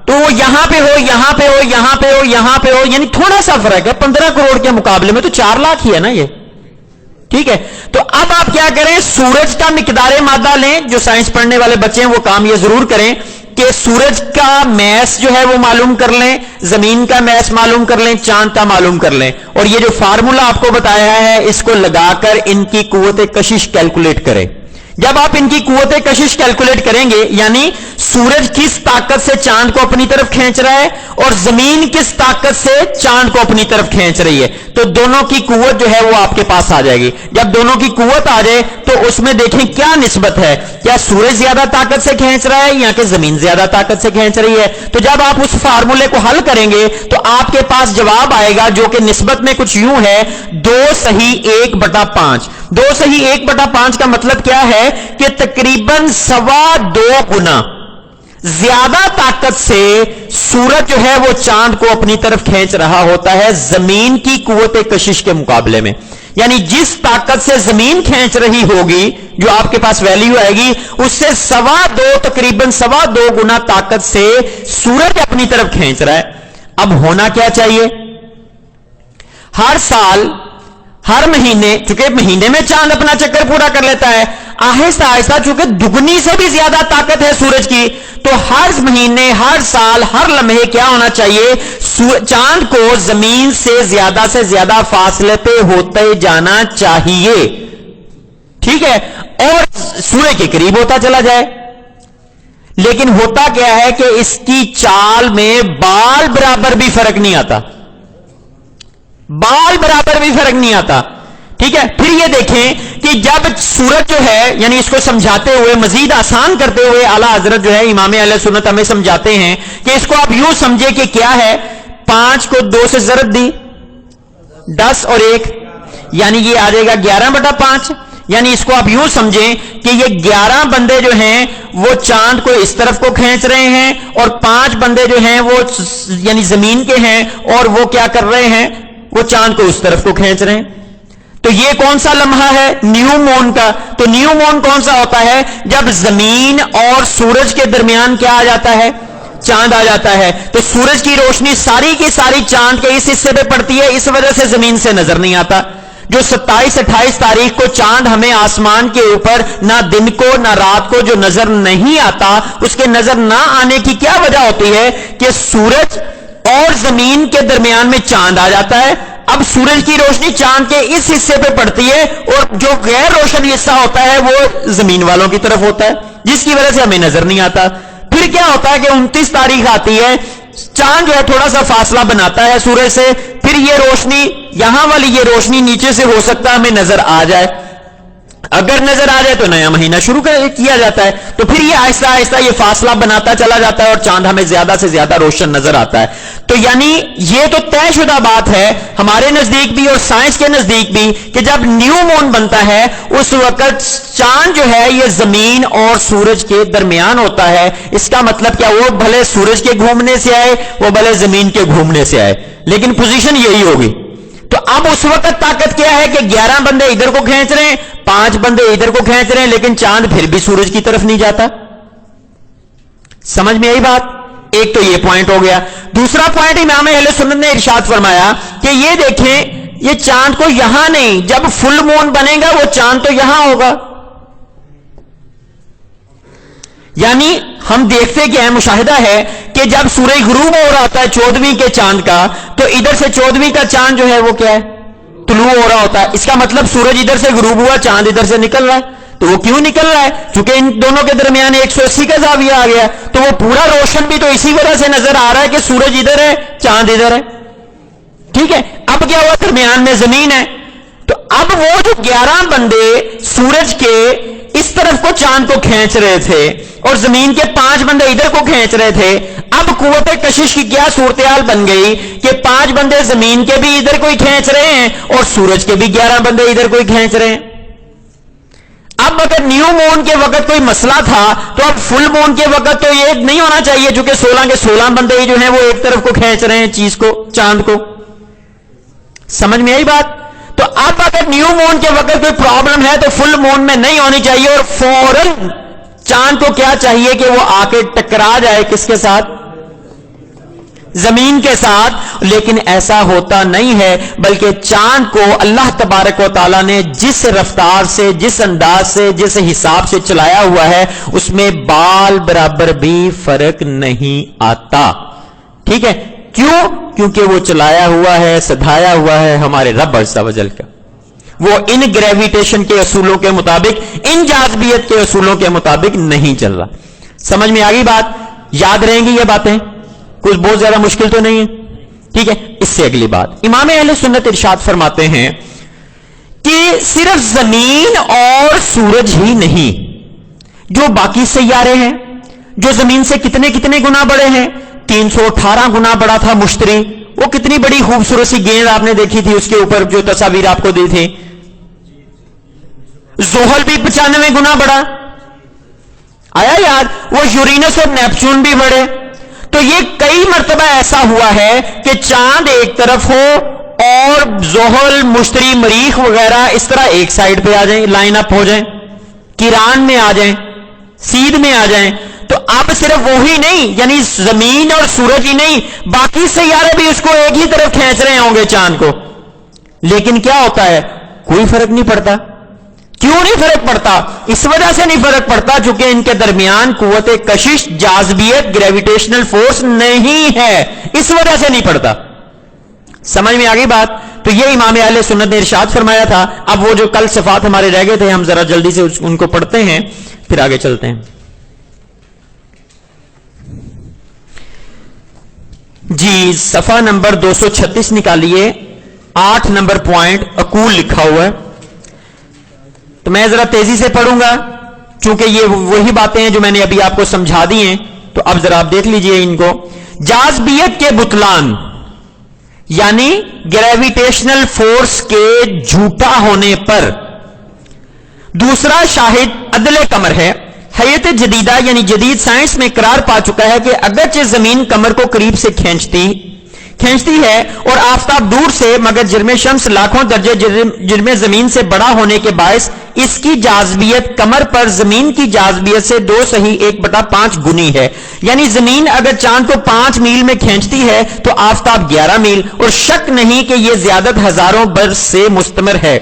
تو وہ یہاں پہ ہو، یہاں پہ ہو، یہاں پہ ہو، یہاں پہ ہو، یعنی تھوڑا سا فرق ہے. 15 کروڑ کے مقابلے میں تو 4 لاکھ ہی ہے نا یہ. ٹھیک ہے. تو اب آپ کیا کریں؟ سورج کا مقدار مادہ لیں. جو سائنس پڑھنے والے بچے ہیں وہ کام یہ ضرور کریں کہ سورج کا میس جو ہے وہ معلوم کر لیں، زمین کا میس معلوم کر لیں، چاند کا معلوم کر لیں. اور یہ جو فارمولا آپ کو بتایا ہے اس کو لگا کر ان کی قوت کشش کیلکولیٹ کریں. جب آپ ان کی قوت کشش کیلکولیٹ کریں گے، یعنی سورج کس طاقت سے چاند کو اپنی طرف کھینچ رہا ہے اور زمین کس طاقت سے چاند کو اپنی طرف کھینچ رہی ہے، تو دونوں کی قوت جو ہے وہ آپ کے پاس آ جائے گی. جب دونوں کی قوت آ جائے تو اس میں دیکھیں کیا نسبت ہے، کیا سورج زیادہ طاقت سے کھینچ رہا ہے یا کہ زمین زیادہ طاقت سے کھینچ رہی ہے. تو جب آپ اس فارمولے کو حل کریں گے تو آپ کے پاس جواب آئے گا جو کہ نسبت میں کچھ یوں ہے، 2:1/5. 2:1/5 کا مطلب کیا ہے کہ تقریباً 2.25 گنا زیادہ طاقت سے سورج جو ہے وہ چاند کو اپنی طرف کھینچ رہا ہوتا ہے زمین کی قوت کشش کے مقابلے میں. یعنی جس طاقت سے زمین کھینچ رہی ہوگی، جو آپ کے پاس ویلیو آئے گی، اس سے 2.25 تقریباً 2.25 گنا طاقت سے سورج اپنی طرف کھینچ رہا ہے. اب ہونا کیا چاہیے؟ ہر سال، ہر مہینے، چونکہ مہینے میں چاند اپنا چکر پورا کر لیتا ہے، آہستہ آہستہ چونکہ دگنی سے بھی زیادہ طاقت ہے سورج کی، تو ہر مہینے، ہر سال، ہر لمحے کیا ہونا چاہیے؟ چاند کو زمین سے زیادہ فاصلے پہ ہوتے جانا چاہیے. ٹھیک ہے. اور سورج کے قریب ہوتا چلا جائے. لیکن ہوتا کیا ہے کہ اس کی چال میں بال برابر بھی فرق نہیں آتا. بال برابر بھی فرق نہیں آتا. ٹھیک ہے. پھر یہ دیکھیں کہ جب سورج جو ہے، یعنی اس کو سمجھاتے ہوئے، مزید آسان کرتے ہوئے اعلیٰ حضرت جو ہے امام اہل سنت ہمیں سمجھاتے ہیں کہ اس کو آپ یوں سمجھے کہ کیا ہے، 5 کو 2 سے ضرب دی، 10 اور 1، یعنی یہ آ جائے گا 11/5. یعنی اس کو آپ یوں سمجھیں کہ یہ 11 بندے جو ہیں وہ چاند کو اس طرف کو کھینچ رہے ہیں اور 5 بندے جو ہیں وہ یعنی زمین کے ہیں اور وہ کیا کر رہے ہیں؟ وہ چاند کو اس طرف کو کھینچ رہے ہیں. تو یہ کون سا لمحہ ہے؟ نیو مون کا. تو نیو مون کون سا ہوتا ہے؟ جب زمین اور سورج کے درمیان کیا آ جاتا ہے؟ چاند آ جاتا ہے. تو سورج کی روشنی ساری کی ساری چاند کے اس حصے پہ پڑتی ہے، اس وجہ سے زمین سے نظر نہیں آتا. جو 27-28 تاریخ کو چاند ہمیں آسمان کے اوپر نہ دن کو نہ رات کو جو نظر نہیں آتا، اس کے نظر نہ آنے کی کیا وجہ ہوتی ہے؟ کہ سورج اور زمین کے درمیان میں چاند آ جاتا ہے. اب سورج کی روشنی چاند کے اس حصے پہ پڑتی ہے اور جو غیر روشن حصہ ہوتا ہے وہ زمین والوں کی طرف ہوتا ہے، جس کی وجہ سے ہمیں نظر نہیں آتا. پھر کیا ہوتا ہے کہ 29 تاریخ آتی ہے، چاند جو ہے تھوڑا سا فاصلہ بناتا ہے سورج سے، پھر یہ روشنی، یہاں والی یہ روشنی نیچے سے ہو سکتا ہے ہمیں نظر آ جائے. اگر نظر آ جائے تو نیا مہینہ شروع کیا جاتا ہے, تو پھر یہ آہستہ آہستہ یہ فاصلہ بناتا چلا جاتا ہے اور چاند ہمیں زیادہ سے زیادہ روشن نظر آتا ہے. تو یعنی یہ تو طے شدہ بات ہے ہمارے نزدیک بھی اور سائنس کے نزدیک بھی کہ جب نیو مون بنتا ہے اس وقت چاند جو ہے یہ زمین اور سورج کے درمیان ہوتا ہے. اس کا مطلب کیا, وہ بھلے سورج کے گھومنے سے آئے, وہ بھلے زمین کے گھومنے سے آئے, لیکن پوزیشن یہی ہوگی. تو اب اس وقت طاقت کیا ہے کہ 11 بندے ادھر کو کھینچ رہے ہیں, 5 بندے ادھر کو کھینچ رہے ہیں, لیکن چاند پھر بھی سورج کی طرف نہیں جاتا. سمجھ میں آئی بات؟ ایک تو یہ پوائنٹ ہو گیا. دوسرا پوائنٹ امام اہل سنت نے ارشاد فرمایا کہ یہ دیکھیں یہ چاند کو یہاں نہیں, جب فل مون بنے گا وہ چاند تو یہاں ہوگا. یعنی ہم دیکھتے کہ مشاہدہ ہے کہ جب سورج غروب ہو رہا ہوتا ہے 14ویں کے چاند کا, تو ادھر سے 14ویں کا چاند جو ہے وہ کیا ہے, طلوع ہو رہا ہوتا ہے. اس کا مطلب سورج ادھر سے غروب ہوا, چاند ادھر سے نکل رہا ہے. تو وہ کیوں نکل رہا ہے؟ کیونکہ ان دونوں کے درمیان 180 کا زاویہ آ گیا, تو وہ پورا روشن بھی تو اسی وجہ سے نظر آ رہا ہے کہ سورج ادھر ہے, چاند ادھر ہے. ٹھیک ہے, اب کیا ہوا, درمیان میں زمین ہے. تو اب وہ جو 11 بندے سورج کے اس طرف کو چاند کو کھینچ رہے تھے اور زمین کے 5 بندے ادھر کو کھینچ رہے تھے, اب قوت کشش کی کیا صورتحال بن گئی کہ 5 بندے زمین کے بھی ادھر کوئی کھینچ رہے ہیں اور سورج کے بھی 11 بندے ادھر کوئی کھینچ رہے ہیں. اب اگر نیو مون کے وقت کوئی مسئلہ تھا تو اب فل مون کے وقت تو یہ نہیں ہونا چاہیے, چونکہ 16 کے 16 بندے جو ہیں وہ ایک طرف کو کھینچ رہے ہیں چیز کو, چاند کو. سمجھ میں آئی بات؟ تو اب اگر نیو مون کے وقت کوئی پرابلم ہے تو فل مون میں نہیں ہونی چاہیے, اور فوراً چاند کو کیا چاہیے کہ وہ آ کے ٹکرا جائے کس کے ساتھ, زمین کے ساتھ. لیکن ایسا ہوتا نہیں ہے, بلکہ چاند کو اللہ تبارک و تعالیٰ نے جس رفتار سے, جس انداز سے, جس حساب سے چلایا ہوا ہے اس میں بال برابر بھی فرق نہیں آتا. ٹھیک ہے, کیوں؟ کیونکہ وہ چلایا ہوا ہے, سدھایا ہوا ہے ہمارے رب عز و جل کا. وہ ان گریویٹیشن کے اصولوں کے مطابق, ان جاذبیت کے اصولوں کے مطابق نہیں چل رہا. سمجھ میں آ گئی بات؟ یاد رہیں گی یہ باتیں, کچھ بہت زیادہ مشکل تو نہیں ہے. ٹھیک ہے, اس سے اگلی بات, امام اہل سنت ارشاد فرماتے ہیں کہ صرف زمین اور سورج ہی نہیں, جو باقی سیارے ہیں جو زمین سے کتنے کتنے گنا بڑے ہیں, 318 گنا بڑا تھا مشتری. وہ کتنی بڑی خوبصورت سی گیند آپ نے دیکھی تھی, اس کے اوپر جو تصاویر آپ کو دی تھی. زحل بھی 95 گنا بڑا, آیا یاد؟ وہ یورینس اور نیپچون بھی بڑے. تو یہ کئی مرتبہ ایسا ہوا ہے کہ چاند ایک طرف ہو اور زحل, مشتری, مریخ وغیرہ اس طرح ایک سائیڈ پہ آ جائیں, لائن اپ ہو جائیں, کیران میں آ جائیں, سیدھ میں آ جائیں. تو اب صرف وہی نہیں, یعنی زمین اور سورج ہی نہیں, باقی سیارے بھی اس کو ایک ہی طرف کھینچ رہے ہوں گے چاند کو. لیکن کیا ہوتا ہے, کوئی فرق نہیں پڑتا. کیوں نہیں فرق پڑتا؟ اس وجہ سے نہیں فرق پڑتا چونکہ ان کے درمیان قوت کشش, جاذبیت, گریویٹیشنل فورس نہیں ہے, اس وجہ سے نہیں پڑتا. سمجھ میں آ گئی بات؟ تو یہ امام اہل سنت نے ارشاد فرمایا تھا. اب وہ جو کل صفات ہمارے رہ گئے تھے, ہم ذرا جلدی سے ان کو پڑھتے ہیں پھر آگے چلتے ہیں. جی, صفحہ نمبر 236 نکالیے, 8 نمبر پوائنٹ عقول لکھا ہوا ہے. تو میں ذرا تیزی سے پڑھوں گا چونکہ یہ وہی باتیں ہیں جو میں نے ابھی آپ کو سمجھا دی ہیں. تو اب ذرا آپ دیکھ لیجئے ان کو. جاذبیت کے بطلان یعنی گریویٹیشنل فورس کے جھوٹا ہونے پر دوسرا شاہد عدل قمر ہے. حیات جدیدہ یعنی جدید سائنس میں قرار پا چکا ہے کہ اگرچہ زمین قمر کو قریب سے کھینچتی ہے اور آفتاب دور سے, مگر جرم شمس لاکھوں درجے جرم زمین سے بڑا ہونے کے باعث اس کی جاذبیت قمر پر زمین کی جاذبیت سے 2/1/5 گنی ہے. یعنی زمین اگر چاند کو 5 میل میں کھینچتی ہے تو آفتاب 11 میل, اور شک نہیں کہ یہ زیادت ہزاروں برس سے مستمر ہے.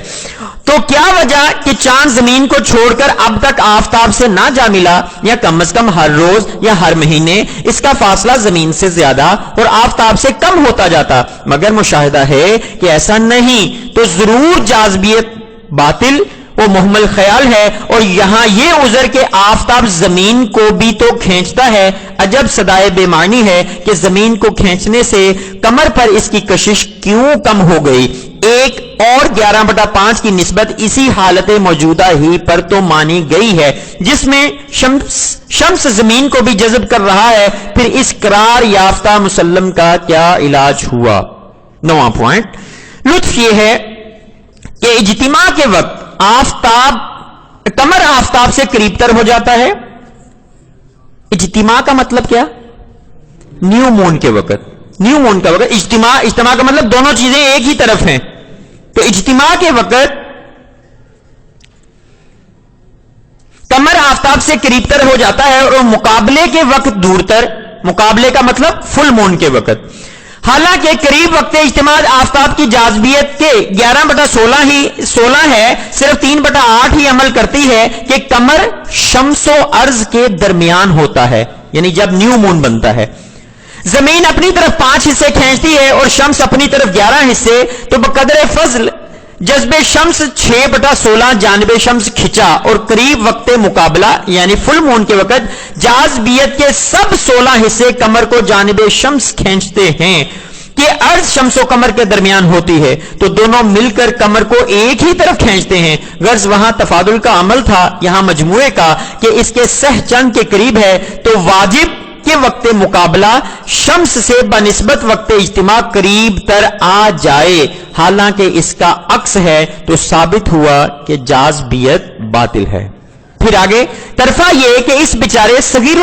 تو کیا وجہ کہ چاند زمین کو چھوڑ کر اب تک آفتاب سے نہ جا ملا, یا کم از کم ہر روز یا ہر مہینے اس کا فاصلہ زمین سے زیادہ اور آفتاب سے کم ہوتا جاتا. مگر مشاہدہ ہے کہ ایسا نہیں, تو ضرور جاذبیت باطل و محمل خیال ہے. اور یہاں یہ عذر کہ آفتاب زمین کو بھی تو کھینچتا ہے. عجب صدائے بے معنی ہے کہ زمین کو کھینچنے سے قمر پر اس کی کشش کیوں کم ہو گئی. ایک اور 11/5 کی نسبت اسی حالت موجودہ ہی پر تو مانی گئی ہے جس میں شمس زمین کو بھی جذب کر رہا ہے. پھر اس قرار یافتہ مسلم کا کیا علاج ہوا؟ 9واں پوائنٹ، لطف یہ ہے کہ اجتماع کے وقت قمر آفتاب سے قریب تر ہو جاتا ہے. اجتماع کا مطلب کیا؟ نیو مون کے وقت. نیو مون کا وقت اجتماع کا مطلب دونوں چیزیں ایک ہی طرف ہیں. تو اجتماع کے وقت قمر آفتاب سے قریب تر ہو جاتا ہے اور مقابلے کے وقت دور تر. مقابلے کا مطلب فل مون کے وقت. حالانکہ قریب وقت اجتماع آفتاب کی جاذبیت کے 11/16 ہے، صرف 3/8 ہی عمل کرتی ہے کہ قمر شمس و ارض کے درمیان ہوتا ہے، یعنی جب نیو مون بنتا ہے. زمین اپنی طرف 5 حصے کھینچتی ہے اور شمس اپنی طرف 11 حصے. تو بقدر فضل جذب شمس 6/16 جانب شمس کھچا اور قریب وقت مقابلہ یعنی فل مون کے وقت جاذبیت کے سب 16 حصے قمر کو جانب شمس کھینچتے ہیں کہ ارض شمس و قمر کے درمیان ہوتی ہے. تو دونوں مل کر قمر کو ایک ہی طرف کھینچتے ہیں. غرض وہاں تفاضل کا عمل تھا، یہاں مجموعے کا کہ اس کے سہ چند کے قریب ہے تو واجب کہ وقت مقابلہ شمس سے بنسبت وقت اجتماع قریب تر آ جائے. حالانکہ اس کا عکس ہے تو ثابت ہوا کہ جاذبیت باطل ہے. پھر آگے طرفہ یہ کہ اس بیچارے صغیر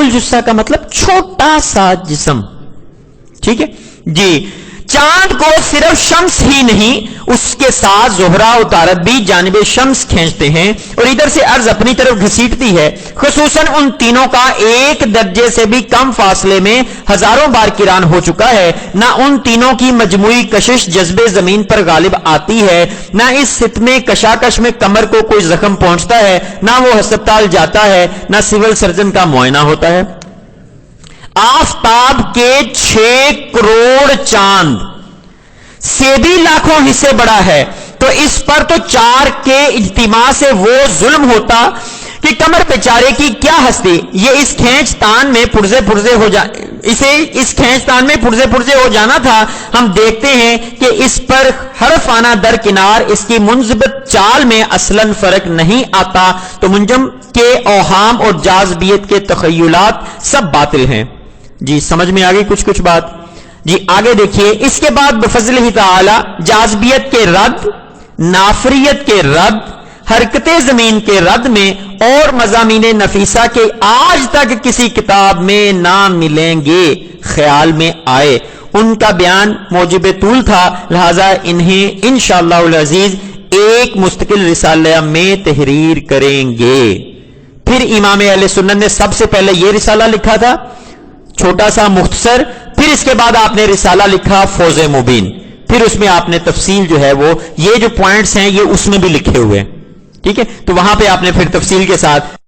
الجثہ کا مطلب چھوٹا سا جسم، ٹھیک ہے جی. چاند کو صرف شمس ہی نہیں اس کے ساتھ زہرہ و عطارد بھی جانب شمس کھینچتے ہیں اور ادھر سے ارض اپنی طرف گھسیٹتی ہے. خصوصاً ان تینوں کا ایک درجے سے بھی کم فاصلے میں ہزاروں بار کران ہو چکا ہے. نہ ان تینوں کی مجموعی کشش جذب زمین پر غالب آتی ہے، نہ اس ستمے کشاکش میں قمر کو کوئی زخم پہنچتا ہے، نہ وہ ہسپتال جاتا ہے، نہ سول سرجن کا معائنہ ہوتا ہے. آفتاب کے 6 کروڑ چاند سے بھی لاکھوں حصے بڑا ہے. تو اس پر تو 4 کے اجتماع سے وہ ظلم ہوتا کہ قمر بیچارے کی کیا ہستی. یہ اس کھینچ تان میں پرزے پرزے ہو جانا تھا. ہم دیکھتے ہیں کہ اس پر حرف آنا درکنار اس کی منضبط چال میں اصلاً فرق نہیں آتا. تو منجم کے اوہام اور جاذبیت کے تخیلات سب باطل ہیں. جی سمجھ میں آگئی کچھ بات. جی آگے دیکھیے، اس کے بعد بفضل ہی تعالی جاذبیت کے رد، نافریت کے رد، حرکت زمین کے رد میں اور مضامین نفیسہ کے آج تک کسی کتاب میں نہ ملیں گے خیال میں آئے. ان کا بیان موجب طول تھا، لہذا انہیں انشاءاللہ العزیز ایک مستقل رسالہ میں تحریر کریں گے. پھر امام اہل سنت نے سب سے پہلے یہ رسالہ لکھا تھا، چھوٹا سا مختصر. پھر اس کے بعد آپ نے رسالہ لکھا فوز مبین. پھر اس میں آپ نے تفصیل جو ہے وہ یہ جو پوائنٹس ہیں یہ اس میں بھی لکھے ہوئے، ٹھیک ہے. تو وہاں پہ آپ نے پھر تفصیل کے ساتھ